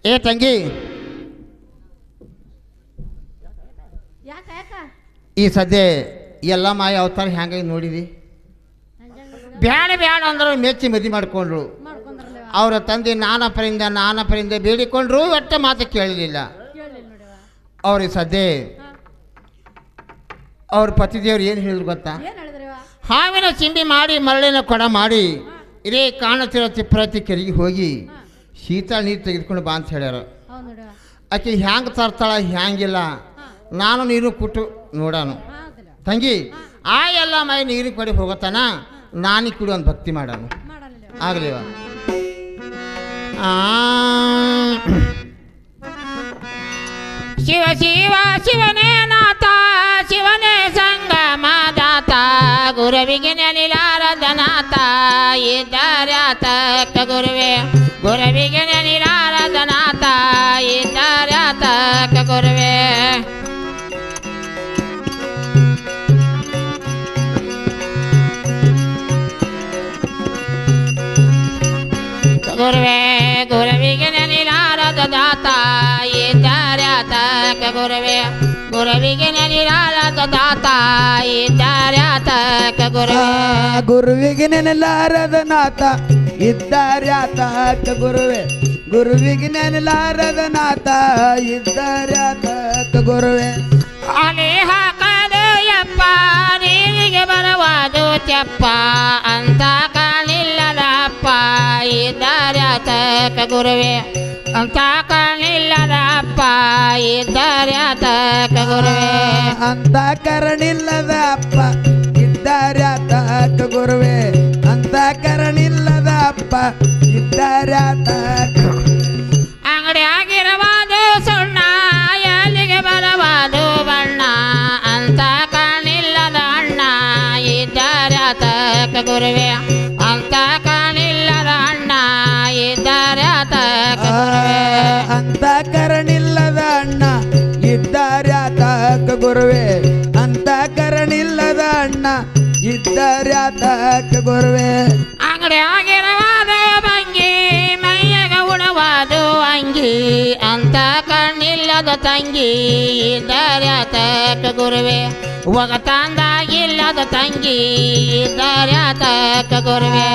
ಏ ತಂಗಿ, ಈ ಸದ್ಯ ಎಲ್ಲ ಮಾಯ ಅವತಾರ ಹೆಂಗ ನೋಡಿದಿ? ಬ್ಯಾಡ ಬ್ಯಾಡ ಅಂದ್ರೆ ಮೆಚ್ಚಿ ಮದಿ ಮಾಡ್ಕೊಂಡ್ರು. ಅವರ ತಂದೆ ನಾನಪರಿಂದ ಬೇಡಿಕೊಂಡ್ರು, ಒಟ್ಟ ಮಾತು ಕೇಳಲಿಲ್ಲ. ಅವ್ರಿಗೆ ಸದ್ಯ ಅವ್ರ ಪತಿದೇವ್ರು ಏನು ಹೇಳಿದ್ರು ಗೊತ್ತಾ? ಹಾವಿನ ಚಿಂಡಿ ಮಾಡಿ ಮರಳಿನ ಕೊಡ ಮಾಡಿ ಇದೇ ಕಾಣುತ್ತಿರೋ ತಿಪ್ಪರತಿ ಕೆರೆಗೆ ಹೋಗಿ ಶೀತಳ ನೀರು ತೆಗೆದುಕೊಂಡು ಬಾ ಅಂತ ಹೇಳ್ಯಾರ. ಆಕೆ ಹ್ಯಾಂಗೆ ತರ್ತಾಳ ಹ್ಯಾಂಗಿಲ್ಲ, ನಾನು ನೀರು ಕೊಟ್ಟು ನೋಡೋಣ. ತಂಗಿ, ಆ ಎಲ್ಲ ಮೈ ನೀರಿನ ಕಡೆ ಹೋಗತ್ತಾನ, ನಾನಿ ಕುಡಿ ಒಂದು ಭಕ್ತಿ ಮಾಡೋಣ. ಆಗಲಿವ? ಶಿವ ಶಿವ ಶಿವನೇ ನಾಥ, ಶಿವನೇ ಸಂಗಮದಾತ, ಗುರುವಿಗೆ ನೆನಿಲಾರದನಾಥ ಇದ್ದಾರ್ಯಾತಕ್ಕ ಗುರುವೇ, ಗುರುವಿಗೆ ನೆನಿಲಾರದನಾಥ ಇದ್ದಾರ್ಯಾತಕ್ಕ ಗುರುವೇ. ಗುರುವೇ ಗುರುವಿಗೆ ನೆನಿಲಾರದ ದಾತ ಇದ್ದಾರ್ಯಾತಕ್ಕ ಗುರುವೇ, ಗುರುವಿಗೆ ನೆನಿಲಾರದ ದಾತ ಇದ್ದಾರ್ಯಾತಕ್ಕ ಗುರುವೇ, ಗುರುವಿಗೆ ನೆನಲಾರದ ನಾಥ ಇದ್ದಾರ್ಯಾತಕ್ಕ ಗುರುವೇ, ಗುರುವಿಗೆ ನೆನಲಾರದ ನಾಥ ಇದ್ದಾರ್ಯಾತಕ್ಕ ಗುರುವೇ. ಅಲೆ ಹಾಕದು ಯಪ್ಪ ನೀರಿಗೆ ಬರವಾದು ತೆಪ್ಪ ಅಂತ ಕಾಣಿಲ್ಲದಪ್ಪ ಇದ್ದಾರ್ಯಾತಕ್ಕ ಗುರುವೇ, ಅಂತ ಕಾಣಿಲ್ಲದಪ್ಪ ಇದ್ದಾರ್ಯಾತಕ್ಕ ಗುರುವೇ, ಅಂತ ಕರಣಿಲ್ಲದ ಅಪ್ಪ ಇದ್ದಾರ್ಯಾತಕ್ಕ ಗುರುವೇ, ಅಂತ ಕರಣಿಲ್ಲದ ಅಪ್ಪ ಇದ್ದಾರ್ಯಾತಕ್ಕ. ಅಂಗಡಿ ಆಗಿರವಾದು ಸುಣ್ಣ ಎಲ್ಲಿಗೆ ಬರವಾದು ಬಣ್ಣ ಅಂತ ಕಾಣಿಲ್ಲದ ಅಣ್ಣ ಇದ್ದಾರ್ಯಾತಕ್ಕ ಗುರುವೇ, ಅಂತ ಕಾಣಿಲ್ಲದ ಅಣ್ಣ ಇದ್ದಾರ್ಯಾತಕ್ಕ ಗುರುವೇ, ಅಂತ ಕರಣಿಲ್ಲದ ಅಣ್ಣ ಇದ್ದಾರ್ಯಾತಕ್ಕ ಗುರುವೇ, ಅಂತ ಕರಣಿಲ್ಲದ ಅಣ್ಣ ಇದ್ದಾರ್ಯಾತಕ್ಕ ಗುರುವೇ. ಅಂಗಡಿ ಆಗಿರವಾದು ಭಂಗಿ ಮೈಯಗ ಉಣವಾದು ಅಂಗಿ ಅಂತ ಕಣ್ಣಿಲ್ಲದ ತಂಗಿ ಇದ್ದಾರ್ಯಾತಕ್ಕ ಗುರುವೇ, ಒಗತಾಂದಾಗಿಲ್ಲದ ತಂಗಿ ಇದ್ದಾರ್ಯಾತಕ್ಕ ಗುರುವೇ,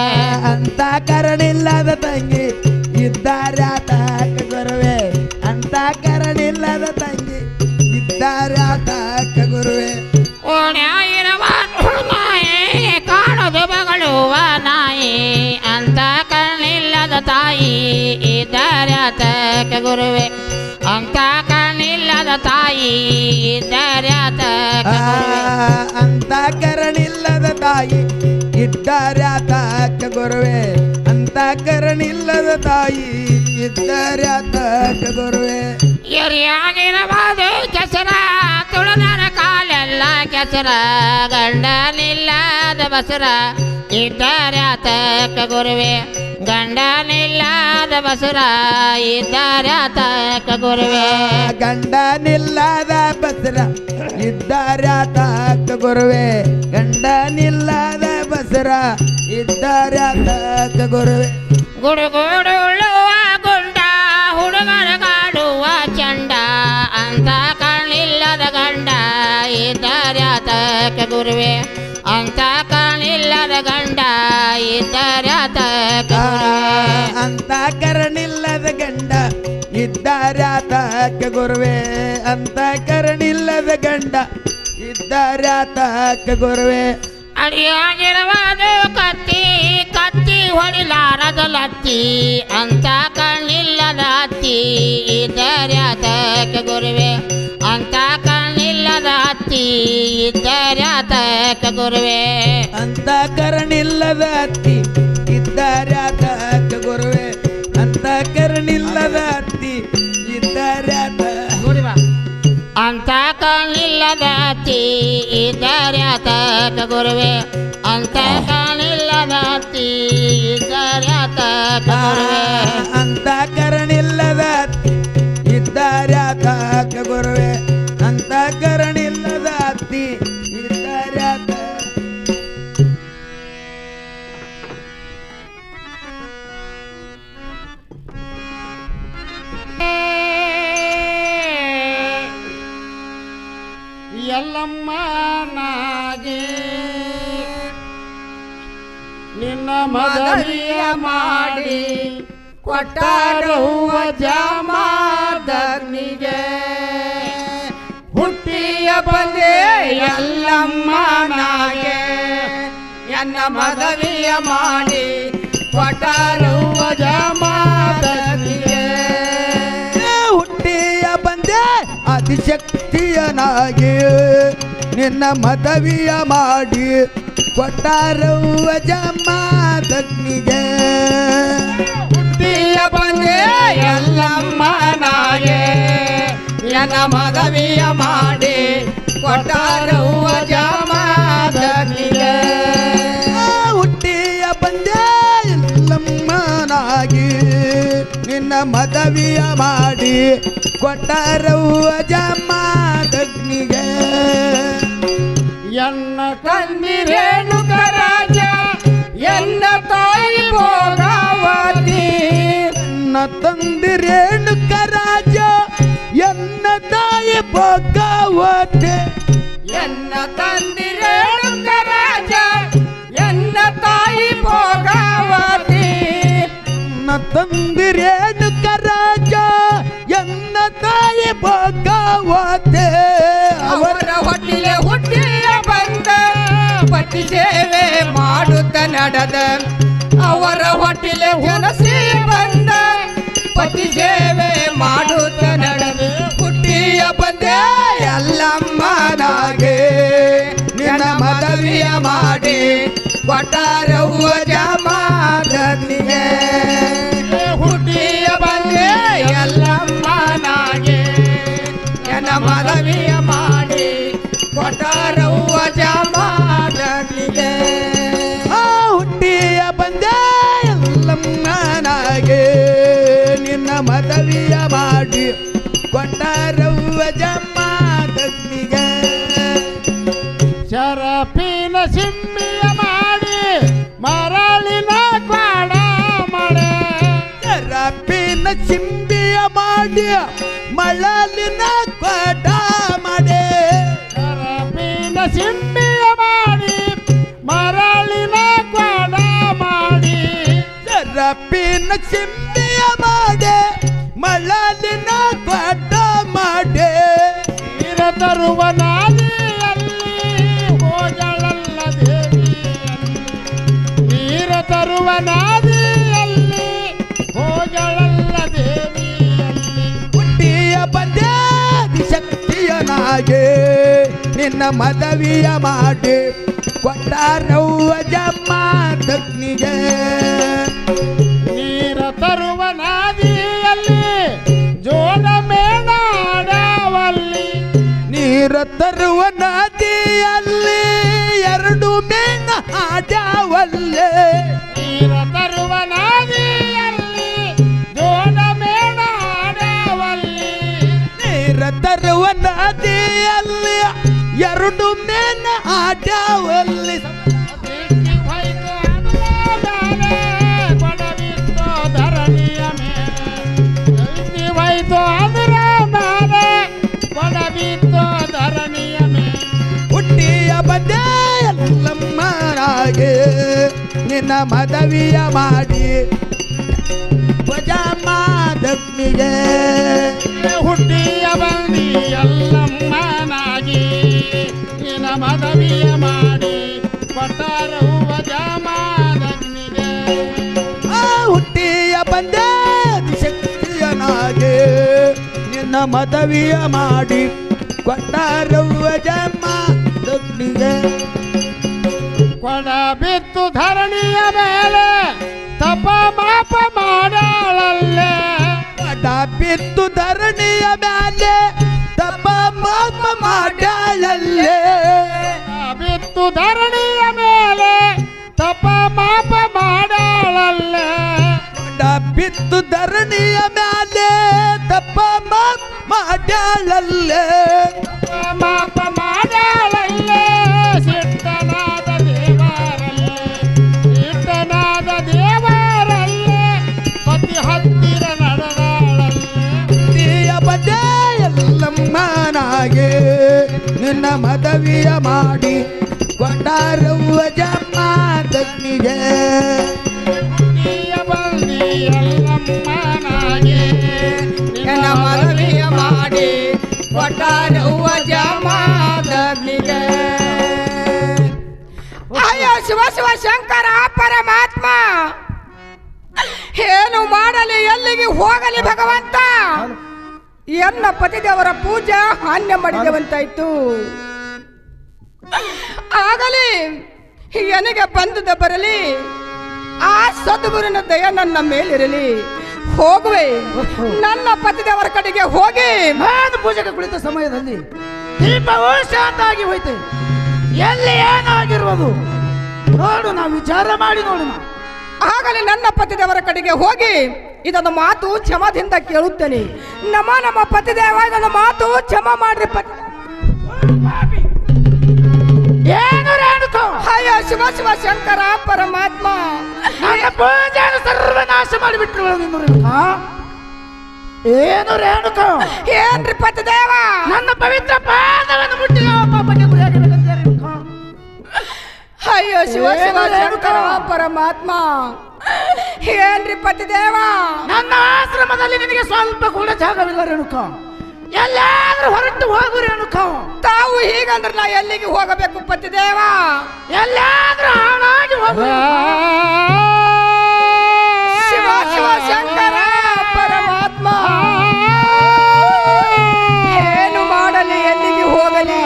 ಅಂತ ಕರಣಿಲ್ಲದ ತಂಗಿ ಇದ್ದಾರ್ಯಾತಕ್ಕ ಗುರುವೇ, ಅಂತ ಕರಣಿಲ್ಲದ ತಂಗಿ ಇದ್ದಾರ್ಯಾತಕ್ಕ ಗುರುವೇ. ಓಣ್ಯಾಗಿರವಾದು ನಾಯಿ ಕಾಣದು ಬಗಳುವ ನಾಯಿ ಅಂತ ಕಣ್ಣಿಲ್ಲದ ತಾಯಿ ಇದ್ದಾರ್ಯಾತಕ್ಕ ಗುರುವೇ, ಅಂತ ಕಣ್ಣಿಲ್ಲದ ತಾಯಿ ಇದ್ದಾರ್ಯಾತಕ್ಕ ಗುರುವೇ, ಅಂತ ಕರಣಿಲ್ಲದ ತಾಯಿ ಇದ್ದಾರ್ಯಾತಕ್ಕ ಗುರುವೇ, ಅಂತ ಕರಣಿಲ್ಲದ ತಾಯಿ ಇದ್ದಾರ್ಯಾತಕ್ಕ ಗುರುವೇ. ಎರಿಯಾಗಿರಬಹುದು ಕೆಸರ ತುಳದರ ಕಾಲೆಲ್ಲ ಕೆಸರ ಗಂಡನಿಲ್ಲದ ಬಸರ ಇದ್ದಾರ್ಯಾತಕ್ಕ ಗುರುವೇ, ಗಂಡನಿಲ್ಲದ ಬಸರ ಇದ್ದಾರ್ಯಾತಕ್ಕ ಗುರುವೇ, ಗಂಡನಿಲ್ಲದ ಬಸರ ಇದ್ದಾರ್ಯಾತಕ್ಕ ಗುರುವೇ, ಗಂಡನಿಲ್ಲದ ಬಸರ ಇದ್ದಾರ್ಯಾತಕ್ಕ ಗುರುವೇ. ಗುಡುಗುಡುಳುವ ಗುಂಡ ಹುಡುಗರ ಕಾಡುವ ಚಂಡ ಅಂತ ಕಣ್ಣಿಲ್ಲದ ಗಂಡ ಇದ್ದಾರ್ಯಾತಕ್ಕ ಗುರುವೇ, ಅಂತ ಕಣ್ಣಿಲ್ಲದ ಗಂಡ ಇದ್ದಾರ್ಯಾತಕ್ಕ ಗುರುವೇ, ಅಂತ ಕರಣಿಲ್ಲದ ಗಂಡ ಇದ್ದಾರ್ಯಾತಕ್ಕ ಗುರುವೇ, ಅಂತ ಕರಣಿಲ್ಲದ ಗಂಡ ಇದ್ದಾರ್ಯಾತಕ್ಕ ಗುರುವೇ. ಅಡಿಯಾಗಿರವಾದು ಕತ್ತಿ ಕತ್ತಿ ಹೊಡಿಲಾರದ ಲತ್ತಿ ಅಂತ ಕಣ್ಣಿಲ್ಲದ ಹತ್ತಿ ಇದ್ದಾರ್ಯಾತಕ್ಕ ಗುರುವೇ, ಅಂತ ಕಣ್ಣಿಲ್ಲದ ಹತ್ತಿ ಇದ್ದಾರ್ಯಾತಕ್ಕ ಗುರುವೇ, ಅಂತ ಕರಣಿಲ್ಲದ ಹತ್ತಿ ಇದ್ದಾರ್ಯಾತಕ್ಕ ಗುರುವೇ, ಅಂತ ಕರಣಿಲ್ಲದ ಹತ್ತಿ ಇದ್ದಾರ್ಯಾತಕ್ಕ ಅಂತ ಕಣ್ಣಿಲ್ಲದ ಹತ್ತಿ ಇದ್ದಾರ್ಯಾತಕ್ಕ ಗುರುವೇ, ಅಂತ ಕಣ್ಣಿಲ್ಲದ ಹತ್ತಿ ಇದ್ದಾರ್ಯಾತಕ್ಕ ಗುರುವೇ, ಅಂತ ಕರಣಿಲ್ಲದ ಹತ್ತಿ ಇದ್ದಾರ್ಯಾತಕ್ಕ ಗುರುವೇ, ಅಂತ ಕರಣಿಲ್ಲದ ಹತ್ತಿ ಇದ್ದಾರ್ಯಾತಕ್ಕ. ಎಲ್ಲಮ್ಮನಾಗೆ ನಿನ್ನ ಮದವಿಯ ಮಾಡಿ ಕೊಟ್ಟಾರವ್ವ ಜಾಮಾದಗ್ನಿಗೆ ಹುಟ್ಟಿಯ ಬಂದೆ ಎಲ್ಲಮ್ಮನಾಗೆ ಎನ್ನ ಮದವಿಯ ಮಾಡಿ ಕೊಟ್ಟಾರವ್ವ ಜಾಮಾದಗ್ನಿಗೆ ಹುಟ್ಟಿಯ ಬಂದೆ ಆದಿಶಕ್ತಿಯನಾಗಿ ನಿನ್ನ ಮದವಿಯ ಮಾಡಿ ಕೊಟ್ಟಾರವ್ವ ಜಮಾದಗ್ನಿಗೆ ಹುಟ್ಟಿಯ ಬಂದೆ ಎಲ್ಲಮ್ಮನಾಗೆ ಎನ್ನ ಮದವಿಯ ಮಾಡಿ ಕೊಟ್ಟಾರವ್ವ ಜಾಮಾದಗ್ನಿಗೆ ಹುಟ್ಟಿಯ ಬಂದೆ ಎಲ್ಲಮ್ಮನಾಗಿ ನಿನ್ನ ಮದವಿಯ ಮಾಡಿ ಕೊಟ್ಟಾರವ್ವ ಜಮಾದಗ್ನಿಗೆ ಎನ್ನ ಕಂದಿರೇಣುಕ ರಾಜ ಎನ್ನ ತಾಯಿ ಭೋಗಾವತಿ ನನ್ನ ತಂದಿರೇಣುಕ ರಾಜ ಎನ್ನ ತಾಯಿ ಭೋಗಾವತಿ ಎನ್ನ ತಂದಿರೇಣುಕ ರಾಜ ಎನ್ನ ತಾಯಿ ಭೋಗಾವತಿ ನನ್ನ ತಂದಿರೇಣುಕ ರಾಜ ಎನ್ನ ತಾಯಿ ಭೋಗಾವತಿ ಅವರ ಹೊಟ್ಟಿಲೆ ಹುಟ್ಟಿಯ ಬಂದ ಪತಿ ಸೇವೆ ಮಾಡುತ್ತ ನಡೆದ ಅವರ ಹೊಟ್ಟಿಲೆ ಹೊಲಸಿ ಬಂದ ಪತಿ ಸೇವೆ ಮಾಡುತ್ತ ನಡೆದ ಹುಟ್ಟಿಯ ಬಂದೆ ಎಲ್ಲಮ್ಮನಾಗೆ ನಿನ್ನ ಮದವಿಯ ಮಾಡಿ ಕೊಟ್ಟಾರವ್ವ ಜಮಾದಗ್ನಿಗೆ ಹುಟ್ಟಿಯ ಬಂದೆ ಎಲ್ಲಮ್ಮನಾಗೆ ನನ್ನ ಮದವಿಯ ಮಾಡಿ ಕೊಟ್ಟಾರವ್ವ ಜಾಮಾದಗ್ನಿಗೆ ಹುಟ್ಟಿಯ ಬಂದೆ ಎಲ್ಲಮ್ಮನಾಗೆ ನಿನ್ನ ಮದವಿಯ ಮಾಡಿ ಕೊಟ್ಟಾರವ್ವ ಜಮಾದಗ್ನಿಗೆ ಶರಪಿನ ಸಿಮ್ಮಿಯ ಮಾಡಿ ಮರಳಿನ ಕ್ವಾಡ ಮಳೆ ರಪ್ಪಿನ ಚಿಂಬಿಯ ಮಾಡಿ ಮಳಲಿನ ಕೊಡ ಮಾಡಿ ಶರಪಿನ ಸಿಮ್ಮಿಯ ಮಾಡಿ ಮರಳಿನ ಕ್ವಾಡ ಮಾಡಿ ರಪ್ಪಿನ ಚಿಂಬಿಯ ಮಾಡಿ ಮಳಲಿನ ಕೊಡ ಮಾಡಿ ನೀರ ತರುವ ನಾದಿಯಲ್ಲಿ ಹೋಗಳಲ್ಲ ದೇವಿಯಲ್ಲಿ ನೀರ ತರುವ ನಾದಿಯಲ್ಲಿ ಹೋಗಳಲ್ಲ ದೇವಿಯಲ್ಲಿ ಹುಟ್ಟಿಯ ಬಂದೆ ಶಕ್ತಿಯನಾಗೆ ನಿನ್ನ ಮದವಿಯ ಮಾಡಿ ಕೊಟ್ಟಾರವ್ವ ಜಮಾದಗ್ನಿಗೆ ನೀರ ತರುವ ನಾದಿಯಲ್ಲಿ ಜೋಡ ಮೇಣಾಡವಲ್ಲಿ ನೀರ ತರುವ ನದಿಯಲ್ಲಿ ಎರಡು ಮೇನ ಆಡವಲ್ಲೇ ನೀರ ತರುವ ನಾದಿಯಲ್ಲಿ ಜೋಡ ಮೇಣಾಡವಲ್ಲಿ ನೀರ ತರುವ ನದಿಯಲ್ಲಿ ಎರಡು ಮೇನ ಆಡವಲ್ಲಿ ದೃಷ್ಟಿ ಹೋಯ್ತು ಅದರ ಮೇಲೆ ಕೊಡವಿತ್ತು ಧರಣಿಯ ಮೇಲೆ ದೃಷ್ಟಿ ಹೋಯ್ತು ಅದರ ಮೇಲೆ ಕೊಡವಿತ್ತು ಧರಣಿಯ ಮೇಲೆ ಹುಟ್ಟಿಯ ಬಂದೆ ಎಲ್ಲಮ್ಮನಾಗೆ ನಿನ್ನ ಮದವಿಯ ಮಾಡಿ ಜಮಾದಗ್ನಿಗೆ ಹುಟ್ಟಿಯ ಬಂದಿ ಎಲ್ಲಮ್ಮನಾಗಿ ನಿನ್ನ ಮದವಿಯ ಮಾಡಿ ಕೊಟ್ಟಾರವ್ವ ಜಾಮಾದಗ್ನಿಗೆ ಹುಟ್ಟಿಯ ಬಂದೆ ಶಕ್ತಿಯನಾಗೆ ನಿನ್ನ ಮದವಿಯ ಮಾಡಿ ಕೊಟ್ಟಾರವ್ವ ಜಮಾದಗ್ನಿಗೆ ಕೊಡ ಬಿತ್ತು ಧರಣಿಯ ಮೇಲೆ ತಪ ಮಾಪ ಮಾಡಾಳಲ್ಲೇ ಕೊಡ ಬಿತ್ತು ಧರಣಿಯ ಮೇಲೆ ತಪ ಮಾಪ ಮಾಡಾಳಲ್ಲೇ ಬಿತ್ತು ಧರಣಿಯ ಮೇಲೆ ತಪ ಮಾಪ ಮಾಡಾಳಲ್ಲೇ ಕೊಡ ಬಿತ್ತು ಧರಣಿಯ ಮೇಲೆ ತಪ ಮಾಪ ಮಾಡಾಳಲ್ಲೇ ಮಾಪ ಮಾಡಾಳಲ್ಲೇ ಸಿಟ್ಟನಾದ ದೇವರಲ್ಲೇ ಸಿಟ್ಟನಾದ ದೇವರಲ್ಲೇ ಪತಿ ಹತ್ತಿರ ನಡೆದಾಳಲ್ಲೇ ಹುಟ್ಟಿಯ ಬಂದೆ ಎಲ್ಲಮ್ಮನಾಗೆ ನಿನ್ನ ಮದವಿಯ ಮಾಡಿ ಕೊಂಡಾರವ್ವ ಜಮ್ಮದಗ್ನಿಗೆ ನಿನ್ನ ಮದವಿಯ ಮಾಡಿ ಕೊಂಡಾರವ್ವ ಜಮ್ಮದಗ್ನಿಗೆ. ಅಯ್ಯೋ ಶಿವ ಶಿವ ಶಂಕರ ಪರಮಾತ್ಮ, ಏನು ಮಾಡಲಿ ಎಲ್ಲಿಗೆ ಹೋಗಲಿ ಭಗವಂತ? ಎನ್ನ ಪತಿದೇವರ ಪೂಜಾ ಹಾನ್ಯ ಮಾಡಿದವಂತಾಯ್ತು. ಆಗಲಿ ನನಗೆ ಬಂದದ ಬರಲಿ, ಆ ಸದ್ಗುರುವಿನ ದಯ ನನ್ನ ಮೇಲಿರಲಿ. ಹೋಗುವೆ ನನ್ನ ಪತಿದೇವರ ಕಡೆಗೆ ಹೋಗಿ. ನಾನು ಪೂಜೆಗೆ ಕುಳಿತ ಸಮಯದಲ್ಲಿ ದೀಪವು ಶಾಂತ ಆಗಿ ಹೋಯ್ತು. ಎಲ್ಲಿ ಏನಾಗಿರುವುದು ನೋಡು, ನಾವು ವಿಚಾರ ಮಾಡಿ ನೋಡೋಣ. ಆಗಲಿ ನನ್ನ ಪತಿದೇವರ ಕಡೆಗೆ ಹೋಗಿ ಇದೊಂದು ಮಾತು ಕ್ಷಮದಿಂದ ಕೇಳುತ್ತೇನೆ. ನಮ್ಮ ಪತಿದೇವ ಇದೊಂದು ಮಾತು ಕ್ಷಮ ಮಾಡ್ರಿ ಏನು ರೇಣುಕೋ? ಅಯ್ಯೋ ಶಿವ ಶಿವ ಶಂಕರ ಪರಮಾತ್ಮ, ನನ್ನ ಪೂಜೆಯನ್ನು ಸರ್ವನಾಶ ಮಾಡಿಬಿಟ್ರು ರೇಣುಕಾ. ಏನು ರೇಣುಕೋ? ಏನ್ರಿ ಪತಿದೇವ? ನನ್ನ ಪವಿತ್ರ ಪಾದವನ್ನು ಮುಟ್ಟಿ ಪಾಪಕ್ಕೆ ಗುರಿಯಾಗಬೇಕಂತ ರೇಣುಕಾ. ಅಯ್ಯೋ ಶಿವ ಶಿವ ಶಂಕರ ಪರಮಾತ್ಮ, ಏನ್ರಿ ಪತಿದೇವ? ನನ್ನ ಆಶ್ರಮದಲ್ಲಿ ನಿನಗೆ ಸ್ವಲ್ಪ ಕೂಡ ಜಾಗವಿಲ್ಲ ರೇಣುಕಾ. ಎಲ್ಲಾದ್ರೂ ಹೊರಟು ಹೋಗು ರೇಣುಕಾ. ತಾವು ಹೀಗಂದ್ರೆ ನಾ ಎಲ್ಲಿಗೆ ಹೋಗಬೇಕು ಪತಿದೇವ? ಎಲ್ಲಾದ್ರೂ ಹಾಳಾಗಿ ಹೋಗು. ಶಿವ ಶಿವ ಶಂಕರ ಪರಮಾತ್ಮ, ಏನು ಮಾಡಲಿ ಎಲ್ಲಿಗೆ ಹೋಗಲಿ?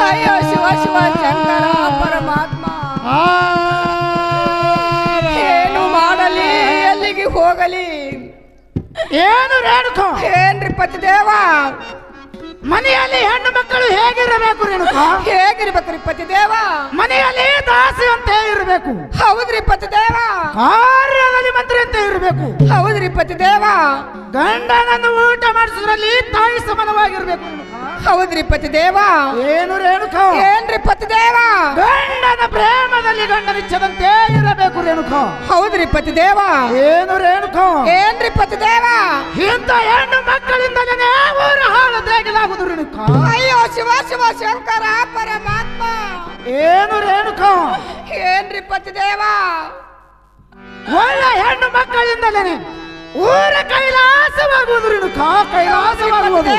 ಅಯ್ಯೋ ಶಿವ ಶಿವ ಶಂಕರ ಪರಮಾತ್ಮ, ಏನು ಮಾಡಲಿ ಎಲ್ಲಿಗೆ ಹೋಗಲಿ? ಏನು ರೇಣುಕಾ? ಏನ್ರಿ ಪತಿದೇವ? ಮನೆಯಲ್ಲಿ ಹೆಣ್ಣು ಮಕ್ಕಳು ಹೇಗಿರಬೇಕು ರೇಣುಕಾ? ಹೇಗಿರ್ಬೇಕ್ರಿ ಪತಿದೇವ? ಮನೆಯಲ್ಲಿ ದಾಸಿಯಂತೆ ಇರಬೇಕು. ಹೌದ್ರಿ ಪತಿದೇವ. ಕಾರ್ಯದಲ್ಲಿ ಮಂತ್ರಿಯಂತೆ ಇರಬೇಕು. ಹೌದ್ರಿ ಪತಿದೇವ. ಗಂಡನನ್ನು ಊಟ ಮಾಡಿಸೋದ್ರಲ್ಲಿ ತಾಯಿ ಸಮಾನವಾಗಿರ್ಬೇಕು ರೇಣುಕಾ. ಹೌದ್ರಿ ಪತಿದೇವ. ಏನು ರೇಣುಕಾ? ಏನ್ರಿ ಪತಿದೇವ? ಗಂಡನ ಪ್ರೇಮದಲ್ಲಿ ಗಂಡನಿಚ್ಛದಂತೆ ಇರಬೇಕು ರೇಣುಕಾ. ಹೌದ್ರಿ ಪತಿದೇವ. ಏನು ರೇಣುಕಾ? ಏನ್ರಿ ಪತಿದೇವ? ಇಂಥ ಹೆಣ್ಣು ಮಕ್ಕಳಿಂದಲೇ ಊರ ಹಾಳದಾಗಲಾಗುವುದು ರೇಣುಕಾ. ಅಯ್ಯೋ ಶಿವ ಶಿವ ಶಂಕರ ಪರಮಾತ್ಮ, ಏನು ರೇಣುಕಾ? ಏನ್ರಿ ಪತಿದೇವ? ಒಳ್ಳೆ ಹೆಣ್ಣು ಮಕ್ಕಳಿಂದಲೇ ಊರ ಕೈಲಾಸವಾಗುವುದು ರೇಣುಕಾ. ಕೈಲಾಸವಾಗುವುದು.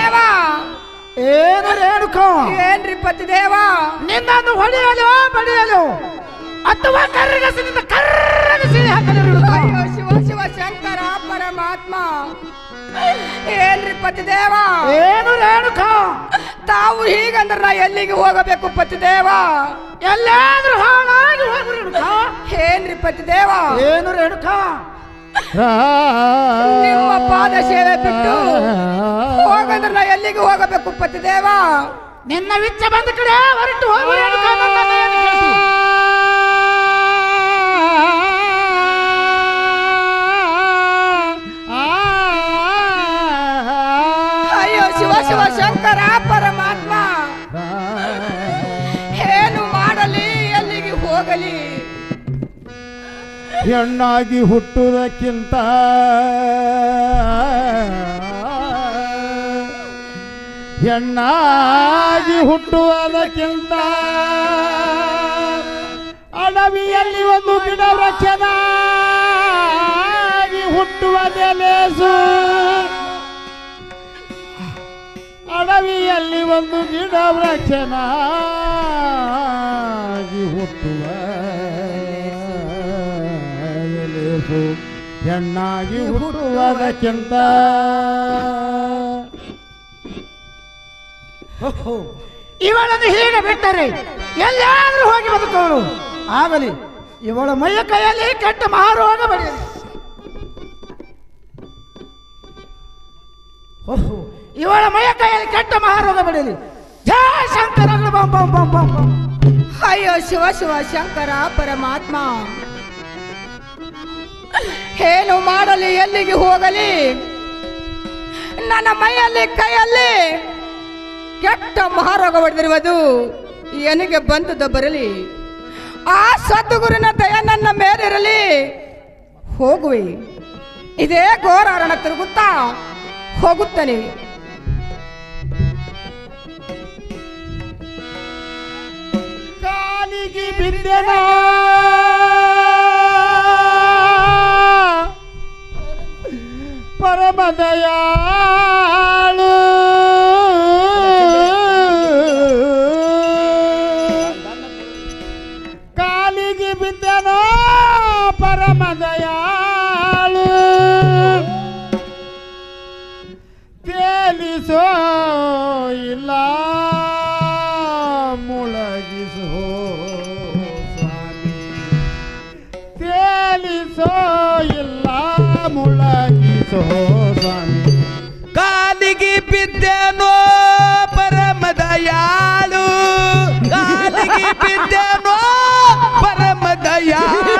ಏನು ರೇಣುಕಾ? ಏನ್ರಿ ಪತಿದೇವ? ನಿನ್ನನ್ನು ಹೊಡೆಯಲು ಬಡಿಯಲು ಅಥವಾ ಕರ್ರಗಸಿನಿಂದ ಕರ್ರಗಿಸಿ ಹಾಕಲು ರೇಣುಕಾ. ಅಯ್ಯೋ ಶಿವ ಶಿವ ಶಂಕರ ಪರಮಾತ್ಮ, ಏನ್ರಿ ಪತಿದೇವ? ಏನು ರೇಣುಕಾ? ತಾವು ಹೀಗಂದ್ರೆ ನಾ ಎಲ್ಲಿಗೆ ಹೋಗಬೇಕು ಪತಿದೇವ? ಎಲ್ಲಾದ್ರೂ ಹಾಳಾಗಿ ಹೋಗು ರೇಣುಕಾ. ಏನ್ರಿ ಪತಿದೇವ? ಏನು ರೇಣುಕಾ? ನಿಮ್ಮ ಪಾದ ಸೇವೆ ಬಿಟ್ಟು ಹೋಗಂದ್ರೆ ನಾ ಎಲ್ಲಿಗೆ ಹೋಗಬೇಕು ಪತಿದೇವ? ನಿನ್ನ ವಿಚ್ಚ ಬಂದ ಕಡೆ ಹೊರಟು ಹೋಗು ರೇಣುಕಾ. ನನ್ನ ದಯೆಯನ್ನು ಕೇಳು. ಅಯ್ಯೋ ಶಿವ ಶಿವ ಶಂಕರ ಪರಮಾತ್ಮ, ಏನು ಮಾಡಲಿ ಎಲ್ಲಿಗೆ ಹೋಗಲಿ? ಹೆಣ್ಣಾಗಿ ಹುಟ್ಟುವುದಕ್ಕಿಂತ ಹೆಣ್ಣಾಗಿ ಹುಟ್ಟುವುದಕ್ಕಿಂತ ಅಡವಿಯಲ್ಲಿ ಒಂದು ಗಿಡ ವೃಕ್ಷನಾಗಿ ಹುಟ್ಟುವುದೇ ಲೇಸು. ಅಡವಿಯಲ್ಲಿ ಒಂದು ಗಿಡ ವೃಕ್ಷನಾಗಿ ಹುಟ್ಟುವ ಲೇಸು. ಹೆಣ್ಣಾಗಿ ಹುಟ್ಟುವುದಕ್ಕಿಂತ ಇವಳನ್ನು ಹೀಗೆ ಬಿಟ್ಟರೆ ಎಲ್ಲಾದ್ರೂ ಹೋಗಿ ಬದುಕೋಳು. ಆಗಲಿ ಇವಳ ಮೈಯ ಕೈಯಲ್ಲಿ ಕೆಟ್ಟ ಮಹಾರೋಗ ಬರೆಯಲಿ. ಇವಳ ಮೈಯ ಕೈಯಲ್ಲಿ ಕೆಟ್ಟ ಮಹಾರೋಗ ಬರೆಯಲಿ. ಜಯ ಶಂಕರ ಬಂ ಬಂ ಬಂ ಬಂ ಬಂ. ಅಯ್ಯೋ ಶಿವ ಶಿವ ಶಂಕರ ಪರಮಾತ್ಮ, ಏನು ಮಾಡಲಿ ಎಲ್ಲಿಗೆ ಹೋಗಲಿ? ನನ್ನ ಮೈಯಲ್ಲಿ ಕೈಯಲ್ಲಿ ಕೆಟ್ಟ ಮಹಾರೋಗ ಹೊಡೆದಿರುವುದು ನನಗೆ ಬಂದದ ಬರಲಿ. ಆ ಸದ್ಗುರುವಿನ ದಯ ನನ್ನ ಮೇಲಿರಲಿ. ಹೋಗುವೆ, ಇದೇ ಘೋರ ಅರಣ ತಿರುಗುತ್ತಾ ಹೋಗುತ್ತಾನೆ. ಬಿದ್ದೆನ ಪರಮದಯಾಳು ಕಾಲಿಗೆ ಬಿದ್ದೆನೋ ಪರಮದಯಾಳು ತೇಲಿಸೋ ಇಲ್ಲ ಮುಳಗಿಸೋ ಸ್ವಾಮಿ ತೇಲಿಸೋ ಇಲ್ಲ ಮುಳಗಿಸೋ ಸ್ವಾಮಿ ಕಾಲಿಗೆ ಬಿದ್ದೆನೋ ಪರಮದಯಾಳು ಕಾಲಿಗೆ ಬಿದ್ದೆನೋ ಪರಮದಯಾಳು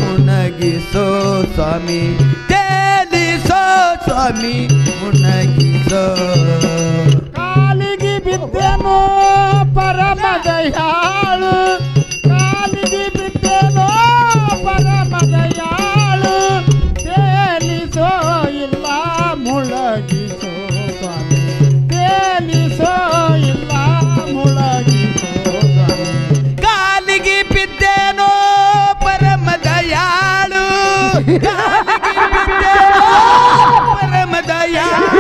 ಮುನಗಿಸೋ ಸ್ವಾಮಿ ತೇಲಿಸೋ ಸ್ವಾಮಿ ಮುನಗಿಸೋ ಕಾಲಿಗೆ ಬಿದ್ದೆನೋ ಪರಮದಯಾಳು ಕಾಲಿಗೆ ಬಿದ್ದೆನೋ ಪರಮದಯಾಳು ತೇಲಿಸೋ ಇಲ್ಲ ಮುಳಗಿಸೋ ಸ್ವಾಮಿ ತೇಲಿಸೋ ಇಲ್ಲ ಮುಳಗಿಸೋ ಸ್ವಾಮಿ ಕಾಲಿಗೆ ಬಿದ್ದೆನೋ ಪರಮದಯಾಳು ಕಾಲಿಗೆ ಬಿದ್ದೆನೋ ಪರಮದಯಾಳು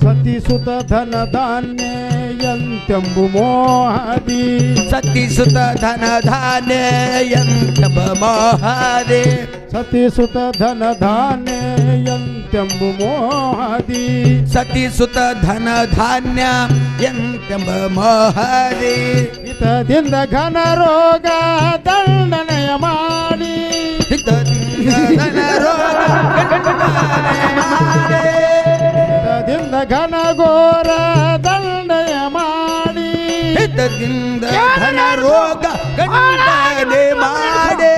ಸತಿಸುತ ಧನ ಧಾನ್ಯ ಎಂತೆಂಬು ಮೋಹದಿ ಸತಿಸುತ ಧನ ಧಾನ್ಯ ಎಂತೆಂಬ ಮೋಹದಿ ಸತಿಸುತ ಧನ ಧಾನ್ಯ ಎಂತೆಂಬು ಮೋಹದಿ ಸತಿಸುತ ಧನ ಧಾನ್ಯ ಎಂತೆಂಬ ಮೋಹದಿ ಹಿತದಿಂದ ಘನ ರೋಗ ದಂಡನೆಯ ಮಾಡಿ ಧನ ರೋಗ ಹಿತದಿಂದ ಘನ ಘೋರ ದಂಡಯ ಮಾಡಿ ಹಿತದಿಂದ ಧನ ರೋಗ ಗಂಡನೆ ಮಾಡೆ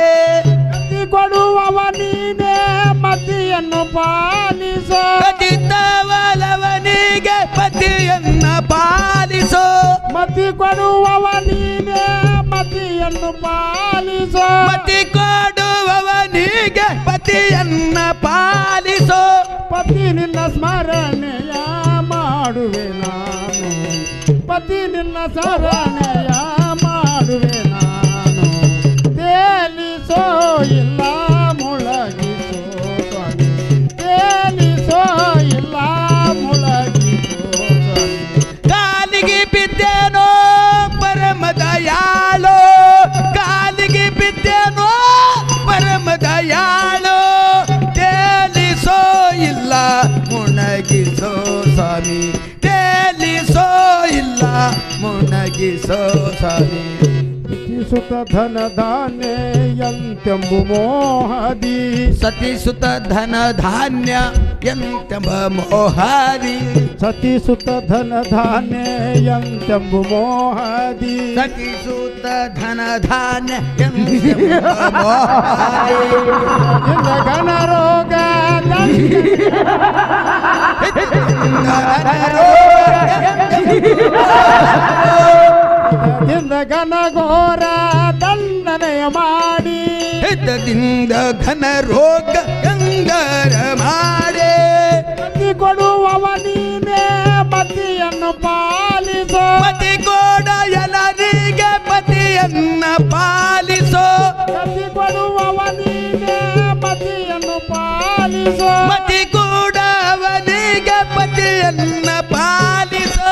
ಗತಿ ಕೊಡುವವ ನೀನೇ ಮತಿಯನ್ನು ಪಾಲಿಸೋ ಪತಿತವಲವನಿಗೆ ಪತಿಯನ್ನ ಪಾಲಿಸೋ ಮತಿ ಕೊಡುವವ ನೀನೇ ಮತಿಯನ್ನು ಪಾಲಿಸೋ ಪತಿ ಕೊಡುವವನಿಗೆ ಪತಿಯನ್ನ ಪಾಲಿಸೋ ಪತಿ ನಿನ್ನ ಸ್ಮರಣೆಯ ಮಾಡುವೆ ನಾನು ಪತಿ ನಿನ್ನ ಸ್ಮರಣೆಯ ಮಾಡುವೆ ನಾನು ತೇಲಿಸೋ ಇಲ್ಲ ಮುಳಗಿಸೋ ಸ್ವಾಮಿ ತೇಲಿಸೋ ಇಲ್ಲ ಮುಳಗಿಸೋ ಸ್ವಾಮಿ ಕಾಲಿಗೆ ಬಿದ್ದೆನೋ ಪರಮದಯಾಳು ಕಾಲಿಗೆ ಬಿದ್ದೆನೋ ಪರಮದಯಾಳು ತೇಲಿಸೋ ಇಲ್ಲ ಮುನಗಿಸೋ ಸ್ವಾಮಿ ತೇಲಿಸೋ ಇಲ್ಲ ಮುನಗಿಸೋ ಸ್ವಾಮಿ ಸುತ ಧನ ಧಾನ್ಯ ಎಂತೆಂಬು ಮೋಹದಿ ಸತಿಸುತ ಧನ ಧಾನ್ಯ ಎಂತೆಂಬ ಮೋಹದಿ ಸತಿಸುತ ಧನ ಧಾನ್ಯ ಎಂತೆಂಬು ಮೋಹದಿ ಸತಿಸುತ ಧನ ಧಾನ್ಯ ಎಂತೆಂಬ ಮೋಹದಿ ಘನ ರೋಗ ಘನ ಘೋರ ದಂಡನೆಯ ಮಾಡಿ ಹಿತದಿಂದ ಘನ ರೋಗ ಗಂಗರ ಮಾಡೆ ಪತಿ ಕೊಡುವವ ನೀನೇ ಮತಿಯನ್ನು ಪಾಲಿಸೋ ಪತಿ ಕೋಡ ಎಲ್ಲರಿಗೆ ಪತಿಯನ್ನ ಪಾಲಿಸೋ ಪತಿ ಕೊಡುವವ ನೀನೇ ಮತಿಯನ್ನು ಪಾಲಿಸೋ ಪತಿ ಕೂಡ ಅವನಿಗೆ ಪತಿಯನ್ನ ಪಾಲಿಸೋ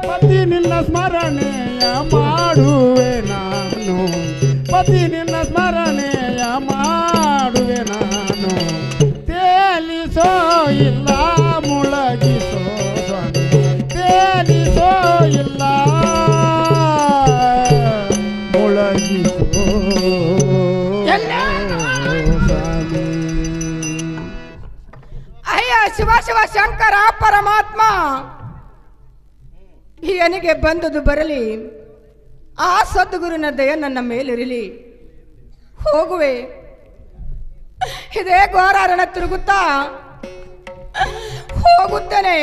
ಪತಿ ನಿನ್ನ ಸ್ಮರಣೆಯ ಮಾಡುವೆ ನಾನು ಪತಿ ನಿನ್ನ ಸ್ಮರಣೆಯ ಮಾಡುವೆ ನಾನು ತೇಲಿಸೋ ಇಲ್ಲ ಮುಳಗಿಸೋ ಸ್ವಾಮಿ ತೇಲಿಸೋ ಇಲ್ಲ ಮುಳಗಿಸೋ ಸ್ವಾಮಿ ಅಯ್ಯ ಶಿವ ಶಿವ ಶಂಕರ ಪರಮಾತ್ಮ ಏನಿಗೆ ಬಂದುದು ಬರಲಿ ಆ ಸದ್ಗುರುನ ದಯ ನನ್ನ ಮೇಲಿರಲಿ ಹೋಗುವೆ ಇದೇ ಘೋರಾರಣ ತಿರುಗುತ್ತಾ ಹೋಗುತ್ತೇನೆ